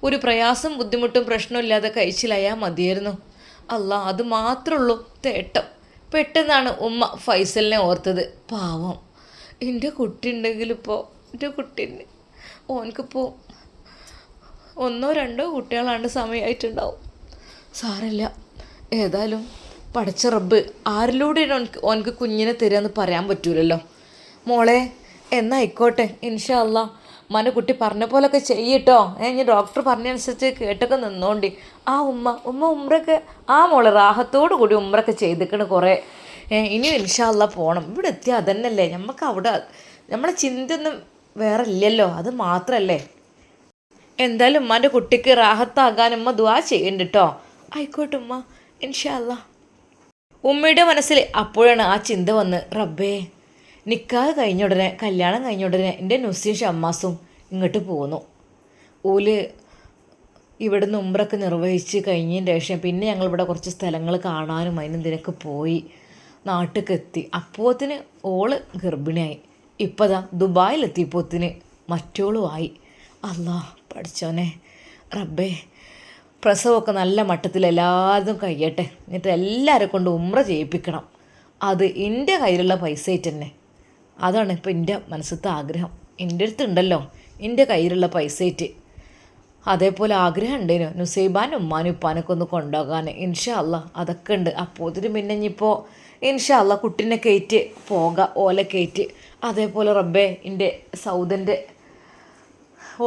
ഒരു പ്രയാസം ബുദ്ധിമുട്ടും പ്രശ്നമില്ലാതെ കഴിച്ചിലായാൽ മതിയായിരുന്നു. അത് മാത്രമേ ഉള്ളൂ തേട്ടം. പെട്ടെന്നാണ് ഉമ്മ ഫൈസലിനെ ഓർത്തത്. പാവം എൻ്റെ കുട്ടി ഉണ്ടെങ്കിലിപ്പോൾ എൻ്റെ കുട്ടീൻ്റെ ഓനക്കിപ്പോൾ 1 2 കുട്ടികളാണ്ട് സമയമായിട്ടുണ്ടാവും. സാരമില്ല, ഏതായാലും പടച്ച റബ്ബ് ആരിലൂടെയാണ് ഓനക്ക് കുഞ്ഞിനെ തരികയെന്ന് പറയാൻ പറ്റൂലല്ലോ. മോളെ എന്നായിക്കോട്ടെ, ഇൻഷാ അല്ലാ ഉമ്മാൻ്റെ കുട്ടി പറഞ്ഞ പോലൊക്കെ ചെയ്യട്ടോ. ഞാൻ ഡോക്ടർ പറഞ്ഞനുസരിച്ച് കേട്ടൊക്കെ നിന്നോണ്ടി. ഉമ്മ ഉമ്രൊക്കെ മോളെ റാഹത്തോടു കൂടി ഉമ്രൊക്കെ ചെയ്തിക്കണ് കുറേ. ഇനിയും ഇൻഷാ അല്ലാ പോകണം. ഇവിടെ എത്തിയാൽ അതന്നല്ലേ നമുക്ക്. അവിടെ നമ്മളെ ചിന്തയൊന്നും വേറെ ഇല്ലല്ലോ, അത് മാത്രമല്ലേ. എന്തായാലും ഉമ്മാൻ്റെ കുട്ടിക്ക് റാഹത്താകാൻ ഉമ്മ ദുആ ചെയ്യണ്ട കേട്ടോ. ആയിക്കോട്ടെ ഉമ്മ, ഇൻഷാ അല്ലാ. ഉമ്മയുടെ മനസ്സിൽ അപ്പോഴാണ് ആ ചിന്ത വന്ന്, റബ്ബേ നിക്കാഹ് കഴിഞ്ഞുടനെ കല്യാണം കഴിഞ്ഞുടനെ എൻ്റെ നുസിയും ഷമ്മാസും ഇങ്ങോട്ട് പോന്നു. ഓല് ഇവിടുന്ന് ഉംറയൊക്കെ നിർവഹിച്ച് കഴിഞ്ഞതിന് ശേഷം പിന്നെ ഞങ്ങളിവിടെ കുറച്ച് സ്ഥലങ്ങൾ കാണാനും അതിനെന്തിനൊക്കെ പോയി. നാട്ടിലേക്ക് എത്തി. അപ്പോത്തിന് ഓള് ഗർഭിണിയായി. ഇപ്പതാ ദുബായിലെത്തിയപ്പോത്തിന് മറ്റോളുമായി. അല്ലാ പഠിച്ചോനെ റബ്ബേ, പ്രസവമൊക്കെ നല്ല മട്ടത്തിൽ എല്ലാതും കഴിയട്ടെ. എന്നിട്ട് എല്ലാവരെ കൊണ്ട് ഉംറ ചെയ്യിപ്പിക്കണം. അത് എൻ്റെ കയ്യിലുള്ള പൈസ ആയിട്ട് തന്നെ. അതാണ് ഇപ്പോൾ എൻ്റെ മനസ്സിലത്തെ ആഗ്രഹം. എൻ്റെ അടുത്തുണ്ടല്ലോ എൻ്റെ കയ്യിലുള്ള പൈസ ആയിട്ട്. അതേപോലെ ആഗ്രഹം ഉണ്ടേനു നുസൈബാനും ഉമ്മാനും ഉപ്പാനൊക്കെ ഒന്ന് കൊണ്ടുപോകാൻ. ഇൻഷാ അല്ലാ അതൊക്കെ ഉണ്ട്. അപ്പോഴത്തിന് പിന്നെ ഇനിയിപ്പോൾ ഇൻഷാ അല്ലാ കുട്ടീനെ കയറ്റി പോകാം, ഓല കയറ്റി. അതേപോലെ റബ്ബേ എൻ്റെ സൗദൻ്റെ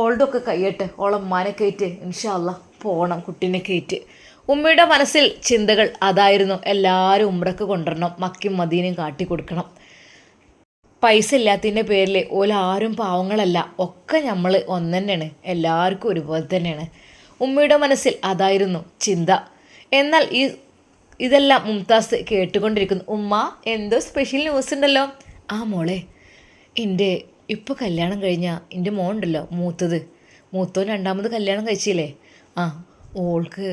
ഓൾഡൊക്കെ കഴിയട്ടെ, ഓളമ്മാനെ കയറ്റി ഇൻഷാ അല്ലാ പോകണം കുട്ടീനെ കയറ്റി. ഉമ്മയുടെ മനസ്സിൽ ചിന്തകൾ അതായിരുന്നു. എല്ലാവരും ഉംറക്ക് കൊണ്ടുവരണം, മക്കയും മദീനയും കാട്ടിക്കൊടുക്കണം. പൈസ ഇല്ലാത്തതിൻ്റെ പേരിൽ ഓലാരും പാവങ്ങളല്ല, ഒക്കെ നമ്മൾ ഒന്നെന്നെയാണ്, എല്ലാവർക്കും ഒരുപോലെ തന്നെയാണ്. ഉമ്മയുടെ മനസ്സിൽ അതായിരുന്നു ചിന്ത. എന്നാൽ ഇതെല്ലാം മുംതാസ് കേട്ടുകൊണ്ടിരിക്കുന്നു. ഉമ്മ എന്തോ സ്പെഷ്യൽ ന്യൂസ് ഉണ്ടല്ലോ. ആ മോളെ, എൻ്റെ ഇപ്പോൾ കല്യാണം കഴിഞ്ഞാൽ എൻ്റെ മോൻ ഉണ്ടല്ലോ മൂത്തോൻ രണ്ടാമത് കല്യാണം കഴിച്ചില്ലേ, ആ ഓൾക്ക്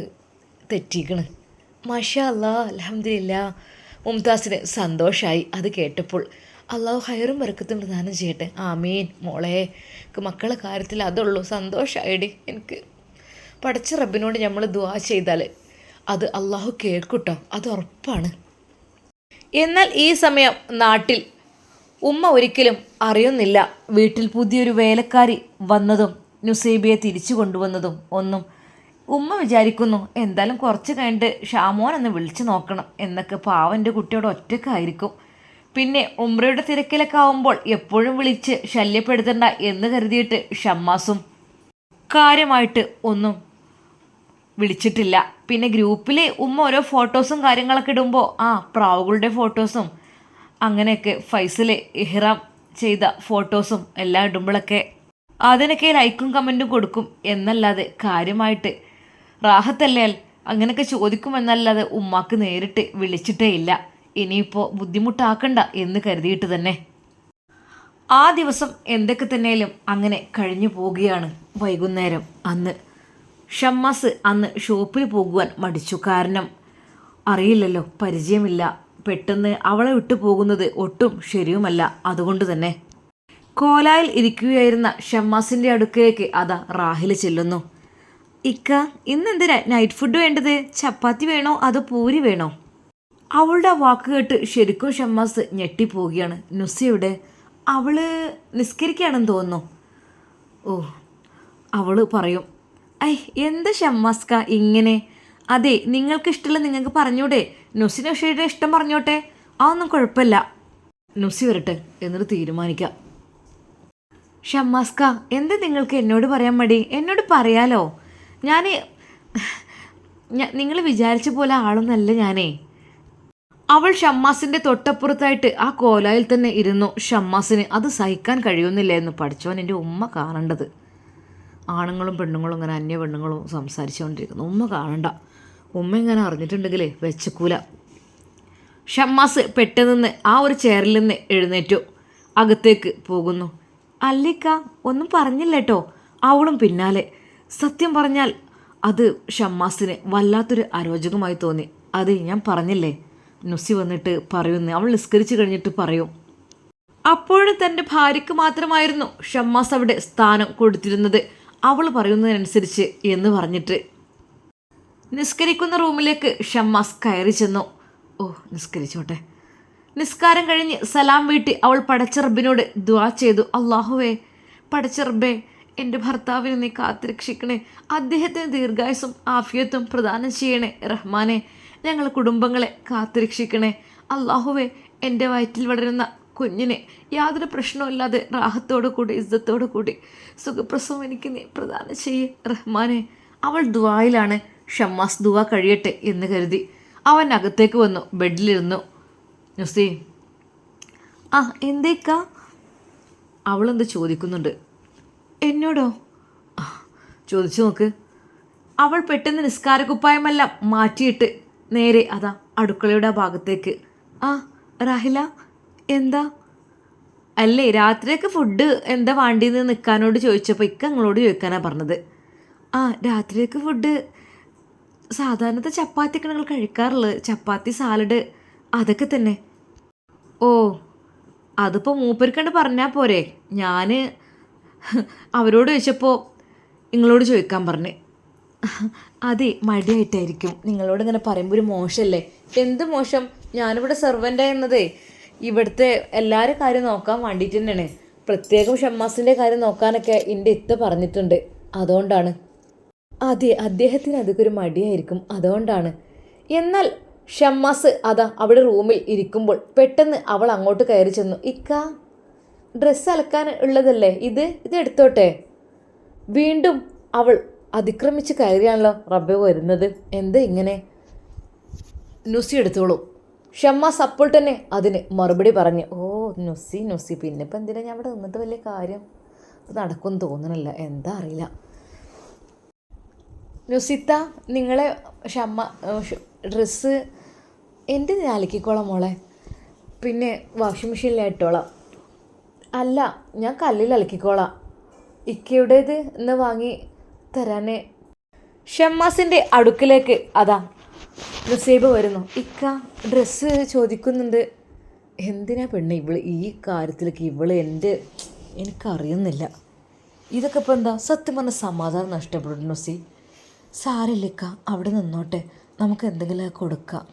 തെറ്റിക്കണ്. മാഷാ അല്ലാ അൽഹംദുലില്ലാ. മുംതാസിന് സന്തോഷമായി അത് കേട്ടപ്പോൾ. അള്ളാഹു ഹൈറും ബർക്കത്തും പ്രദാനം ചെയ്യട്ടെ. ആമീൻ. മോളെ മക്കളെ കാര്യത്തിൽ അതുള്ളൂ. സന്തോഷമായിടി എനിക്ക്. പടച്ച റബ്ബിനോട് നമ്മൾ ദുആ ചെയ്താൽ അത് അള്ളാഹു കേൾക്കൂട്ടോ, അത് ഉറപ്പാണ്. എന്നാൽ ഈ സമയം നാട്ടിൽ ഉമ്മ ഒരിക്കലും അറിയുന്നില്ല വീട്ടിൽ പുതിയൊരു വേലക്കാരി വന്നതും നുസൈബയെ തിരിച്ചു കൊണ്ടുവന്നതും ഒന്നും. ഉമ്മ വിചാരിക്കുന്നു എന്തായാലും കുറച്ച് കഴിഞ്ഞിട്ട് ഷാമോൻ വിളിച്ചു നോക്കണം എന്നൊക്കെ. പാവൻ്റെ കുട്ടിയോട് ഒറ്റക്കായിരിക്കും. പിന്നെ ഉംറയുടെ തിരക്കിലൊക്കെ ആവുമ്പോൾ എപ്പോഴും വിളിച്ച് ശല്യപ്പെടുത്തണ്ട എന്ന് കരുതിയിട്ട് ഷമ്മാസും കാര്യമായിട്ട് ഒന്നും വിളിച്ചിട്ടില്ല. പിന്നെ ഗ്രൂപ്പിൽ ഉമ്മ ഓരോ ഫോട്ടോസും കാര്യങ്ങളൊക്കെ ഇടുമ്പോൾ പ്രാവുകളുടെ ഫോട്ടോസും അങ്ങനെയൊക്കെ ഫൈസൽ ഇഹ്റാം ചെയ്ത ഫോട്ടോസും എല്ലാം ഇടുമ്പോഴൊക്കെ അതിനൊക്കെ ലൈക്കും കമൻറ്റും കൊടുക്കും എന്നല്ലാതെ കാര്യമായിട്ട് റാഹത്തല്ലേ അങ്ങനെയൊക്കെ ചോദിക്കുമെന്നല്ലാതെ ഉമ്മാക്ക് നേരിട്ട് വിളിച്ചിട്ടേ ഇല്ല. ഇനിയിപ്പോൾ ബുദ്ധിമുട്ടാക്കണ്ട എന്ന് കരുതിയിട്ട് തന്നെ ആ ദിവസം എന്തൊക്കെ തന്നെയാലും അങ്ങനെ കഴിഞ്ഞു പോവുകയാണ്. വൈകുന്നേരം ഷമ്മാസ് ഷോപ്പിൽ പോകുവാൻ മടിച്ചു. കാരണം അറിയില്ലല്ലോ, പരിചയമില്ല. പെട്ടെന്ന് അവളെ വിട്ടു പോകുന്നത് ഒട്ടും ശരിയുമല്ല. അതുകൊണ്ട് തന്നെ കോലായിൽ ഇരിക്കുകയായിരുന്ന ഷമ്മാസിൻ്റെ അടുക്കലേക്ക് റാഹിൽ ചെല്ലുന്നു. ഇക്ക, ഇന്നെന്തിനാ നൈറ്റ് ഫുഡ് വേണ്ടത്? ചപ്പാത്തി വേണോ അതോ പൂരി വേണോ? അവളുടെ വാക്ക് കേട്ട് ശരിക്കും ഷമ്മാസ് ഞെട്ടിപ്പോവുകയാണ്. നുസിയുടെ അവള് നിസ്കരിക്കുകയാണെന്ന് തോന്നുന്നു. ഓ, അവള് പറയും, എന്ത് ഷമ്മാസ്ക ഇങ്ങനെ? അതെ, നിങ്ങൾക്ക് ഇഷ്ടമുള്ള നിങ്ങൾക്ക് പറഞ്ഞൂടെ? നുസിയുടെ ഇഷ്ടം പറഞ്ഞോട്ടെ, അതൊന്നും കുഴപ്പമില്ല. നുസി വരട്ടെ എന്നിട്ട് തീരുമാനിക്കാം. ഷമ്മാസ്ക, എന്താ നിങ്ങൾക്ക് എന്നോട് പറയാൻ മടി? എന്നോട് പറയാലോ. നിങ്ങൾ വിചാരിച്ച പോലെ ആളൊന്നല്ല ഞാനേ. അവൾ ഷമ്മാസിൻ്റെ തൊട്ടപ്പുറത്തായിട്ട് ആ കോലായിൽ തന്നെ ഇരുന്നു. ഷമ്മാസിന് അത് സഹിക്കാൻ കഴിയുന്നില്ലായിരുന്നു. പഠിച്ചവൻ എൻ്റെ ഉമ്മ കാണേണ്ടത്. ആണുങ്ങളും പെണ്ണുങ്ങളും ഇങ്ങനെ അന്യ പെണ്ണുങ്ങളും സംസാരിച്ചുകൊണ്ടിരിക്കുന്നു. ഉമ്മ കാണണ്ട. ഉമ്മ ഇങ്ങനെ അറിഞ്ഞിട്ടുണ്ടെങ്കിലേ വെച്ചക്കൂല. ഷമ്മാസ് പെട്ടെന്ന് ആ ഒരു ചെയറിൽ നിന്ന് എഴുന്നേറ്റു അകത്തേക്ക് പോകുന്നു. അല്ലിക്ക, ഒന്നും പറഞ്ഞില്ല കേട്ടോ. അവളും പിന്നാലെ. സത്യം പറഞ്ഞാൽ അത് ഷമ്മാസിന് വല്ലാത്തൊരു അരോചകമായി തോന്നി. അതെ, ഞാൻ പറഞ്ഞില്ലേ, നുസി വന്നിട്ട് പറയുന്നു. അവൾ നിസ്കരിച്ച് കഴിഞ്ഞിട്ട് പറയും. അപ്പോഴും തൻ്റെ ഭാര്യയ്ക്ക് മാത്രമായിരുന്നു ഷമ്മാസ് അവിടെ സ്ഥാനം കൊടുത്തിരുന്നത്. അവൾ പറയുന്നതിനനുസരിച്ച് എന്ന് പറഞ്ഞിട്ട് നിസ്കരിക്കുന്ന റൂമിലേക്ക് ഷമ്മാസ് കയറി ചെന്നു. ഓ, നിസ്കരിച്ചോട്ടെ. നിസ്കാരം കഴിഞ്ഞ് സലാം വീട്ടി അവൾ പടച്ച റബ്ബിനോട് ദുആ ചെയ്തു. അല്ലാഹുവേ, പടച്ച റബ്ബേ, എൻ്റെ ഭർത്താവിനെ നീ കാത്തുരക്ഷിക്കണേ. അദ്ദേഹത്തിന് ദീർഘായുസും ആഫിയത്തും പ്രദാനം ചെയ്യണേ. റഹ്മാനെ, ഞങ്ങളെ കുടുംബങ്ങളെ കാത്തുരക്ഷിക്കണേ. അല്ലാഹുവേ, എൻ്റെ വയറ്റിൽ വളരുന്ന കുഞ്ഞിനെ യാതൊരു പ്രശ്നവുമില്ലാതെ റാഹത്തോടു കൂടി ഇസ്സത്തോടു കൂടി സുഖപ്രസവം എനിക്ക് നീ പ്രദാനം ചെയ്യേ റഹ്മാനെ. അവൾ ദുആയിലാണ്. ഷമ്മാസ് ദുആ കഴിയട്ടെ എന്ന് കരുതി അവൻ അകത്തേക്ക് വന്നു. ബെഡിലിരുന്നു. നുസി, എന്തേക്കാ? അവളെന്ത് ചോദിക്കുന്നുണ്ട്. എന്നോടോ? ചോദിച്ചു നോക്ക്. അവൾ പെട്ടെന്ന് നിസ്കാരക്കുപ്പായമെല്ലാം മാറ്റിയിട്ട് നേരെ അടുക്കളയുടെ ഭാഗത്തേക്ക്. റാഹില, എന്താ? അല്ലേ, രാത്രിയൊക്കെ ഫുഡ് എന്താ വേണ്ടിയെന്ന് നിൽക്കാനോട് ചോദിച്ചപ്പോൾ ഇക്ക നിങ്ങളോട് ചോദിക്കാനാണ് പറഞ്ഞത്. രാത്രിയൊക്കെ ഫുഡ് സാധാരണത്തെ ചപ്പാത്തിയൊക്കെ നിങ്ങൾ കഴിക്കാറുള്ളത്. ചപ്പാത്തി, സാലഡ്, അതൊക്കെ തന്നെ. ഓ, അതിപ്പോൾ മൂപ്പർക്കണ്ട് പറഞ്ഞാൽ പോരെ. ഞാൻ അവരോട് ചോദിച്ചപ്പോൾ നിങ്ങളോട് ചോദിക്കാൻ പറഞ്ഞ്. അതെ, മടിയായിട്ടായിരിക്കും. നിങ്ങളോട് ഇങ്ങനെ പറയുമ്പോൾ ഒരു മോശമല്ലേ? എന്ത് മോശം? ഞാനിവിടെ സെർവൻ്റായിരുന്നതേ ഇവിടുത്തെ എല്ലാവരും കാര്യം നോക്കാൻ വേണ്ടിയിട്ട് തന്നെയാണ്. പ്രത്യേകം ഷമ്മാസിൻ്റെ കാര്യം നോക്കാനൊക്കെ എൻ്റെ ഇത്ത പറഞ്ഞിട്ടുണ്ട്. അതുകൊണ്ടാണ്. അതെ, അദ്ദേഹത്തിന് അതൊക്കെ ഒരു മടിയായിരിക്കും, അതുകൊണ്ടാണ്. എന്നാൽ ഷമ്മാസ് അതാ അവിടെ റൂമിൽ ഇരിക്കുമ്പോൾ പെട്ടെന്ന് അവൾ അങ്ങോട്ട് കയറി ചെന്നു. ഇക്ക, ഡ്രസ്സ് അലക്കാൻ ഉള്ളതല്ലേ ഇത് എടുത്തോട്ടെ. വീണ്ടും അവൾ അതിക്രമിച്ച് കയറിയാണല്ലോ റബ്ബെ വരുന്നത്. എന്താ ഇങ്ങനെ? നുസി എടുത്തോളൂ. ഷമ്മാസ് അപ്പോൾ തന്നെ അതിന് മറുപടി പറഞ്ഞു. ഓ, നുസി പിന്നെ ഇപ്പം എന്തിനാ ഞാൻ ഇവിടെ നിന്നിട്ട് വലിയ കാര്യം? ഇത് നടക്കുമെന്ന് തോന്നണില്ല, എന്താ അറിയില്ല. നുസിത്ത, നിങ്ങളെ ഡ്രസ്സ് എൻ്റെ ഞാൻ അലക്കിക്കോളാം മോളെ. പിന്നെ വാഷിംഗ് മെഷീനിലിട്ടോളാം. അല്ല, ഞാൻ കല്ലിൽ അലക്കിക്കോളാം. ഇക്കയുടേത് ഇന്ന് വാങ്ങി തരാനേ. ഷമ്മാസിൻ്റെ അടുക്കിലേക്ക് അതാ നുസൈബ വരുന്നു. ഇക്ക, ഡ്രസ്സ് ചോദിക്കുന്നുണ്ട്. എന്തിനാ പെണ്ണ് ഇവള് ഈ കാര്യത്തിലേക്ക് എനിക്കറിയുന്നില്ല. ഇതൊക്കെ ഇപ്പം എന്താ? സത്യം പറഞ്ഞ സമാധാനം നഷ്ടപ്പെടും നുസി. സാരല്ലിക്ക, അവിടെ നിന്നോട്ടെ, നമുക്ക് എന്തെങ്കിലും കൊടുക്കാം.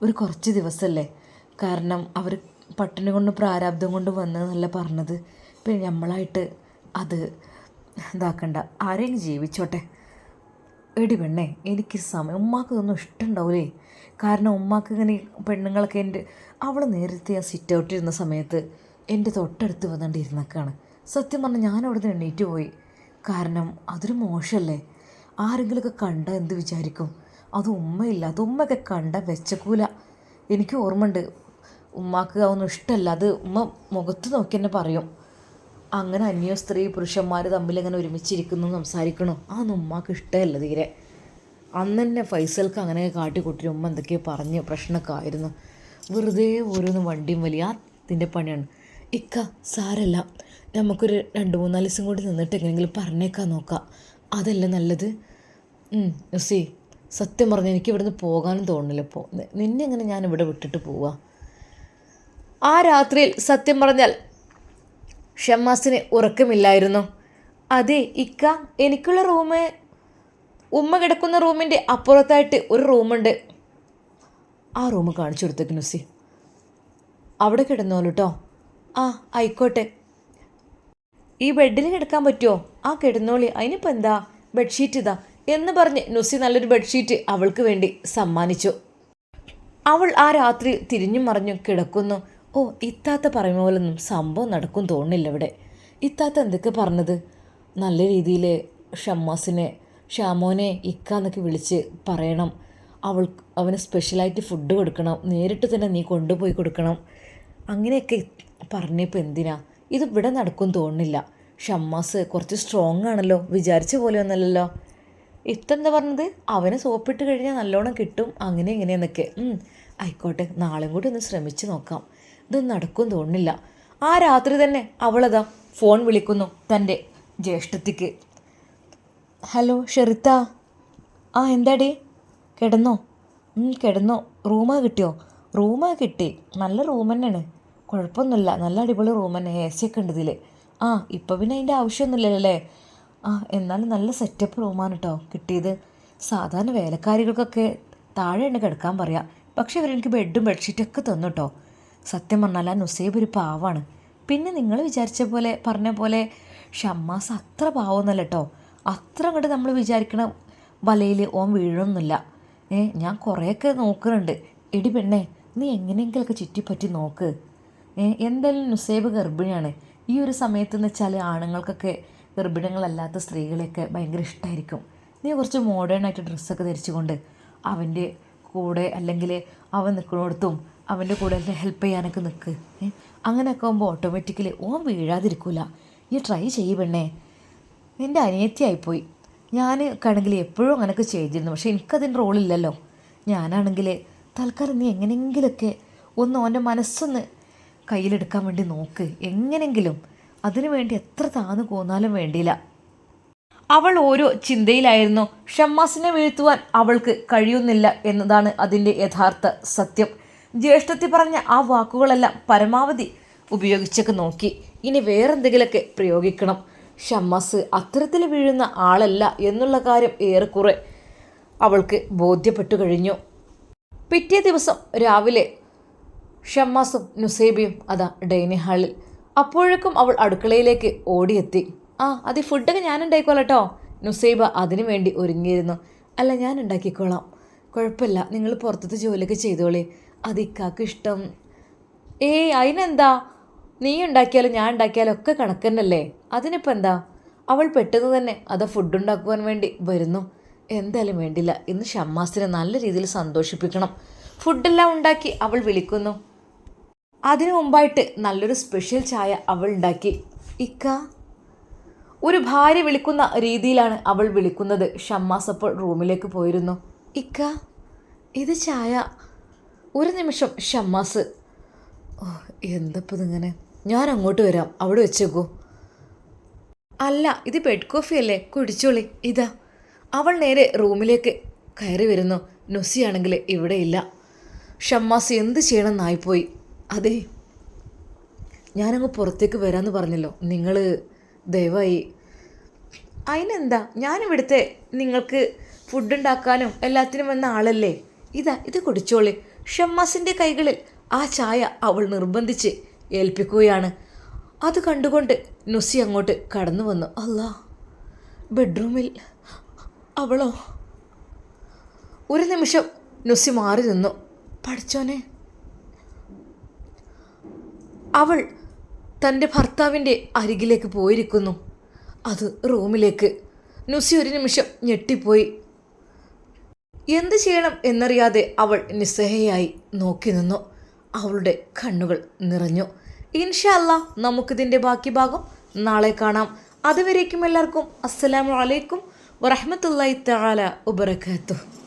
ഒരു കുറച്ച് ദിവസമല്ലേ. കാരണം അവർ പട്ടിണി കൊണ്ട് പ്രാരാബ്ദം കൊണ്ട് വന്നതെന്നല്ല പറഞ്ഞത്. പിന്നെ നമ്മളായിട്ട് അത് ഇതാക്കണ്ട, ആരെയും ജീവിച്ചോട്ടെ. എടി പെണ്ണേ, എനിക്ക് സമയം ഉമ്മാക്ക് ഇതൊന്നും ഇഷ്ടമുണ്ടാവില്ലേ. കാരണം ഉമ്മാക്ക് ഇങ്ങനെ പെണ്ണുങ്ങളൊക്കെ അവൾ നേരത്തെ ഞാൻ സിറ്റ് ഔട്ടിരുന്ന സമയത്ത് എൻ്റെ തൊട്ടടുത്ത് വന്നുകൊണ്ടിരുന്നൊക്കെയാണ്. സത്യം പറഞ്ഞാൽ ഞാൻ അവിടെ നിന്ന് എണ്ണീറ്റ് പോയി. കാരണം അതൊരു മോശമല്ലേ. ആരെങ്കിലുമൊക്കെ കണ്ടാൽ എന്ത് വിചാരിക്കും? അത് ഉമ്മയില്ല, അത് ഉമ്മയൊക്കെ കണ്ടാൽ വെച്ചക്കൂല. എനിക്ക് ഓർമ്മയുണ്ട്, ഉമ്മാക്ക് അതൊന്നും ഇഷ്ടമല്ല. അത് ഉമ്മ മുഖത്ത് നോക്കി തന്നെ പറയും. അങ്ങനെ അന്യ സ്ത്രീ പുരുഷന്മാർ തമ്മിലിങ്ങനെ ഒരുമിച്ചിരിക്കുന്നു, സംസാരിക്കണോ, അതൊന്നും ഉമ്മാക്ക് ഇഷ്ടമല്ല തീരെ. അന്ന് തന്നെ ഫൈസൽക്ക് അങ്ങനെ കാട്ടിക്കൂട്ടി ഉമ്മ എന്തൊക്കെയോ പറഞ്ഞ് പ്രശ്നമൊക്കെ ആയിരുന്നു. വെറുതെ ഓരോന്ന് വണ്ടിയും വലിയ അതിൻ്റെ പണിയാണ്. ഇക്ക, സാരല്ല, നമുക്കൊരു 2-3 ദിവസം കൂടി നിന്നിട്ട് എങ്ങനെയെങ്കിലും പറഞ്ഞേക്കാൻ നോക്കാം. അതല്ലേ നല്ലത്. നുസി, സത്യം പറഞ്ഞാൽ എനിക്ക് ഇവിടുന്ന് പോകാനും തോന്നുന്നില്ല. ഇപ്പോൾ നിന്നെ എങ്ങനെ ഞാൻ ഇവിടെ വിട്ടിട്ട് പോവാ? ആ രാത്രിയിൽ സത്യം പറഞ്ഞാൽ ഷമ്മാസിന് ഉറക്കമില്ലായിരുന്നു. അതെ ഇക്ക, എനിക്കുള്ള റൂം ഉമ്മ കിടക്കുന്ന റൂമിൻ്റെ അപ്പുറത്തായിട്ട് ഒരു റൂമുണ്ട്. ആ റൂം കാണിച്ചു കൊടുത്തേക്ക് നുസി. അവിടെ കിടന്നോളൂ കേട്ടോ. ആ, ആയിക്കോട്ടെ. ഈ ബെഡിൽ കിടക്കാൻ പറ്റുമോ? ആ, കിടന്നോളി, അതിനിപ്പോൾ എന്താ, ബെഡ്ഷീറ്റ് ഇതാ എന്ന് പറഞ്ഞ് നുസി നല്ലൊരു ബെഡ്ഷീറ്റ് അവൾക്ക് വേണ്ടി സമ്മാനിച്ചു. അവൾ ആ രാത്രി തിരിഞ്ഞും മറിഞ്ഞും കിടക്കുന്നു. ഓ, ഇത്താത്ത പറയുന്ന പോലൊന്നും സംഭവം നടക്കും തോന്നുന്നില്ല ഇവിടെ. ഇത്താത്ത എന്തൊക്കെ പറഞ്ഞത്? നല്ല രീതിയിൽ ഷാമോനെ ഇക്ക എന്നൊക്കെ വിളിച്ച് പറയണം. അവന് സ്പെഷ്യലായിട്ട് ഫുഡ് കൊടുക്കണം, നേരിട്ട് തന്നെ നീ കൊണ്ടുപോയി കൊടുക്കണം. അങ്ങനെയൊക്കെ പറഞ്ഞപ്പോൾ എന്തിനാ? ഇത് ഇവിടെ നടക്കും തോന്നുന്നില്ല. ഷമ്മാസ് കുറച്ച് സ്ട്രോങ് ആണല്ലോ, വിചാരിച്ച പോലെ ഒന്നല്ലല്ലോ. ഇതെന്താ പറഞ്ഞത്? അവനെ സോപ്പിട്ട് കഴിഞ്ഞാൽ നല്ലോണം കിട്ടും, അങ്ങനെ ഇങ്ങനെയെന്നൊക്കെ. ആയിക്കോട്ടെ, നാളെയും കൂടി ഒന്ന് ശ്രമിച്ച് നോക്കാം. ഇതൊന്നും നടക്കും തോന്നുന്നില്ല. ആ രാത്രി തന്നെ അവളതാ ഫോൺ വിളിക്കുന്നു തൻ്റെ ജ്യേഷ്ഠത്തിക്ക്. ഹലോ ഷെറിത്ത. ആ, എന്താടി? കിടന്നോ? കിടന്നോ. റൂമാ കിട്ടിയോ? റൂമാ കിട്ടി, നല്ല റൂം തന്നെയാണ്, കുഴപ്പമൊന്നുമില്ല, നല്ല അടിപൊളി റൂം തന്നെ, AC ഒക്കെ ഉണ്ട് ഇതിൽ. ആ, ഇപ്പോൾ പിന്നെ അതിൻ്റെ ആവശ്യമൊന്നുമില്ലല്ലേ. ആ, എന്നാലും നല്ല സെറ്റപ്പ് റൂമാണ് കേട്ടോ കിട്ടിയത്. സാധാരണ വേലക്കാരികൾക്കൊക്കെ താഴെയാണ് കിടക്കാൻ പറയാം, പക്ഷേ ഇവരെനിക്ക് ബെഡും ബെഡ്ഷീറ്റൊക്കെ തന്നു കേട്ടോ. സത്യം പറഞ്ഞാൽ ആ നുസൈബ് ഒരു പാവാണ്. പിന്നെ നിങ്ങൾ വിചാരിച്ച പോലെ പറഞ്ഞ പോലെ ഷമ്മാസ് അത്ര പാവമൊന്നുമല്ല കേട്ടോ. അത്ര അങ്ങോട്ട് നമ്മൾ വിചാരിക്കണ വലയിൽ ഓൻ വീഴണമെന്നില്ല. ഞാൻ കുറേയൊക്കെ നോക്കുന്നുണ്ട്. എടി പെണ്ണേ, നീ എങ്ങനെയെങ്കിലൊക്കെ ചുറ്റിപ്പറ്റി നോക്ക്. എന്തായാലും നുസൈബ് ഗർഭിണിയാണ്. ഈ ഒരു സമയത്തെന്ന് വെച്ചാൽ ആണുങ്ങൾക്കൊക്കെ ഗർഭിണികളല്ലാത്ത സ്ത്രീകളെയൊക്കെ ഭയങ്കര ഇഷ്ടമായിരിക്കും. നീ കുറച്ച് മോഡേൺ ആയിട്ട് ഡ്രസ്സൊക്കെ ധരിച്ചുകൊണ്ട് അവൻ്റെ കൂടെ, അല്ലെങ്കിൽ അവൻ നിൽക്കുന്നിടത്തും അവൻ്റെ കൂടെ എല്ലാം ഹെൽപ്പ് ചെയ്യാനൊക്കെ നിൽക്ക്. അങ്ങനെയൊക്കെ ആകുമ്പോൾ ഓട്ടോമാറ്റിക്കലി ഓൻ വീഴാതിരിക്കില്ല. ഈ ട്രൈ ചെയ്യ് പെണ്ണേ. എൻ്റെ അനിയത്തിയായിപ്പോയി. ഞാൻ ആണെങ്കിൽ എപ്പോഴും അങ്ങനെയൊക്കെ ചെയ്തിരുന്നു, പക്ഷേ എനിക്കതിൻ്റെ റോളില്ലല്ലോ. ഞാനാണെങ്കിൽ തൽക്കാലം നീ എങ്ങനെയെങ്കിലുമൊക്കെ ഒന്ന് ഓൻ്റെ മനസ്സൊന്ന് കയ്യിലെടുക്കാൻ വേണ്ടി നോക്ക്, എങ്ങനെയെങ്കിലും. അതിനു വേണ്ടി എത്ര താന്നു പോന്നാലും വേണ്ടിയില്ല. അവൾ ഓരോ ചിന്തയിലായിരുന്നു. ഷമ്മാസിനെ വീഴ്ത്തുവാൻ അവൾക്ക് കഴിയുന്നില്ല എന്നതാണ് അതിൻ്റെ യഥാർത്ഥ സത്യം. ജ്യേഷ്ഠത്തി പറഞ്ഞ ആ വാക്കുകളെല്ലാം പരമാവധി ഉപയോഗിച്ചൊക്കെ നോക്കി. ഇനി വേറെന്തെങ്കിലുമൊക്കെ പ്രയോഗിക്കണം. ഷമ്മാസ് അത്തരത്തിൽ വീഴുന്ന ആളല്ല എന്നുള്ള കാര്യം ഏറെക്കുറെ അവൾക്ക് ബോധ്യപ്പെട്ടു കഴിഞ്ഞു. പിറ്റേ ദിവസം രാവിലെ ഷമ്മാസും നുസൈബയും അതാ ഡൈനിങ് ഹാളിൽ. അപ്പോഴേക്കും അവൾ അടുക്കളയിലേക്ക് ഓടിയെത്തി. അത് ഫുഡൊക്കെ ഞാൻ ഉണ്ടായിക്കോളട്ടോ. നുസൈബ അതിനു വേണ്ടി ഒരുങ്ങിയിരുന്നു. അല്ല, ഞാൻ ഉണ്ടാക്കിക്കോളാം, കുഴപ്പമില്ല, നിങ്ങൾ പുറത്തത്തെ ജോലിയൊക്കെ ചെയ്തോളേ, അത് ഇക്കാക്ക് ഇഷ്ടം. അതിനെന്താ, നീ ഉണ്ടാക്കിയാലും ഞാൻ ഉണ്ടാക്കിയാലും ഒക്കെ കണക്കന്നല്ലേ, അതിനിപ്പോൾ എന്താ. അവൾ പെട്ടെന്ന് തന്നെ അത് ഫുഡ് ഉണ്ടാക്കുവാൻ വേണ്ടി വരുന്നു. എന്തായാലും വേണ്ടില്ല, ഇന്ന് ഷമ്മാസിനെ നല്ല രീതിയിൽ സന്തോഷിപ്പിക്കണം. ഫുഡെല്ലാം ഉണ്ടാക്കി അവൾ വിളിക്കുന്നു. അതിനു മുമ്പായിട്ട് നല്ലൊരു സ്പെഷ്യൽ ചായ അവൾ ഉണ്ടാക്കി. ഇക്ക, ഒരു ഭാര്യ വിളിക്കുന്ന രീതിയിലാണ് അവൾ വിളിക്കുന്നത്. ഷമ്മാസ് അപ്പോൾ റൂമിലേക്ക് പോയിരുന്നു. ഇക്ക, ഇത് ചായ. ഒരു നിമിഷം ഷമ്മാസ്, എന്തപ്പോൾ ഇതിങ്ങനെ, ഞാൻ അങ്ങോട്ട് വരാം, അവിടെ വെച്ചേക്കൂ. അല്ല, ഇത് ബെഡ് കോഫി അല്ലേ, കുടിച്ചോളി, ഇതാ. അവൾ നേരെ റൂമിലേക്ക് കയറി വരുന്നു. നുസിയാണെങ്കിൽ ഇവിടെ ഇല്ല. ഷമ്മാസ് എന്ത് ചെയ്യണമെന്നായിപ്പോയി. അതെ, ഞാനങ്ങ് പുറത്തേക്ക് വരാമെന്ന് പറഞ്ഞല്ലോ, നിങ്ങൾ ദയവായി. അതിനെന്താ, ഞാനിവിടുത്തെ നിങ്ങൾക്ക് ഫുഡ് ഉണ്ടാക്കാനും എല്ലാത്തിനും വന്ന ആളല്ലേ, ഇത് കുടിച്ചോളി. ഷമ്മാസിൻ്റെ കൈകളിൽ ആ ചായ അവൾ നിർബന്ധിച്ച് ഏൽപ്പിക്കുകയാണ്. അത് കണ്ടുകൊണ്ട് നുസി അങ്ങോട്ട് കടന്നു വന്നു. അല്ലാ, ബെഡ്റൂമിൽ അവളോ? ഒരു നിമിഷം നുസി മാറി നിന്നു. പഠിച്ചോനെ, അവൾ തൻ്റെ ഭർത്താവിൻ്റെ അരികിലേക്ക് പോയിരിക്കുന്നു. അത് റൂമിലേക്ക്. നുസി ഒരു നിമിഷം ഞെട്ടിപ്പോയി. എന്ത് ചെയ്യണം എന്നറിയാതെ അവൾ നിസ്സഹായയായി നോക്കി നിന്നു. അവളുടെ കണ്ണുകൾ നിറഞ്ഞു. ഇൻഷാ അല്ലാ, നമുക്കിതിൻ്റെ ബാക്കി ഭാഗം നാളെ കാണാം. അതുവരേക്കും എല്ലാവർക്കും അസ്സലാമു അലൈക്കും വറഹ്മത്തുള്ളാഹി തആല വബറകാതുഹു.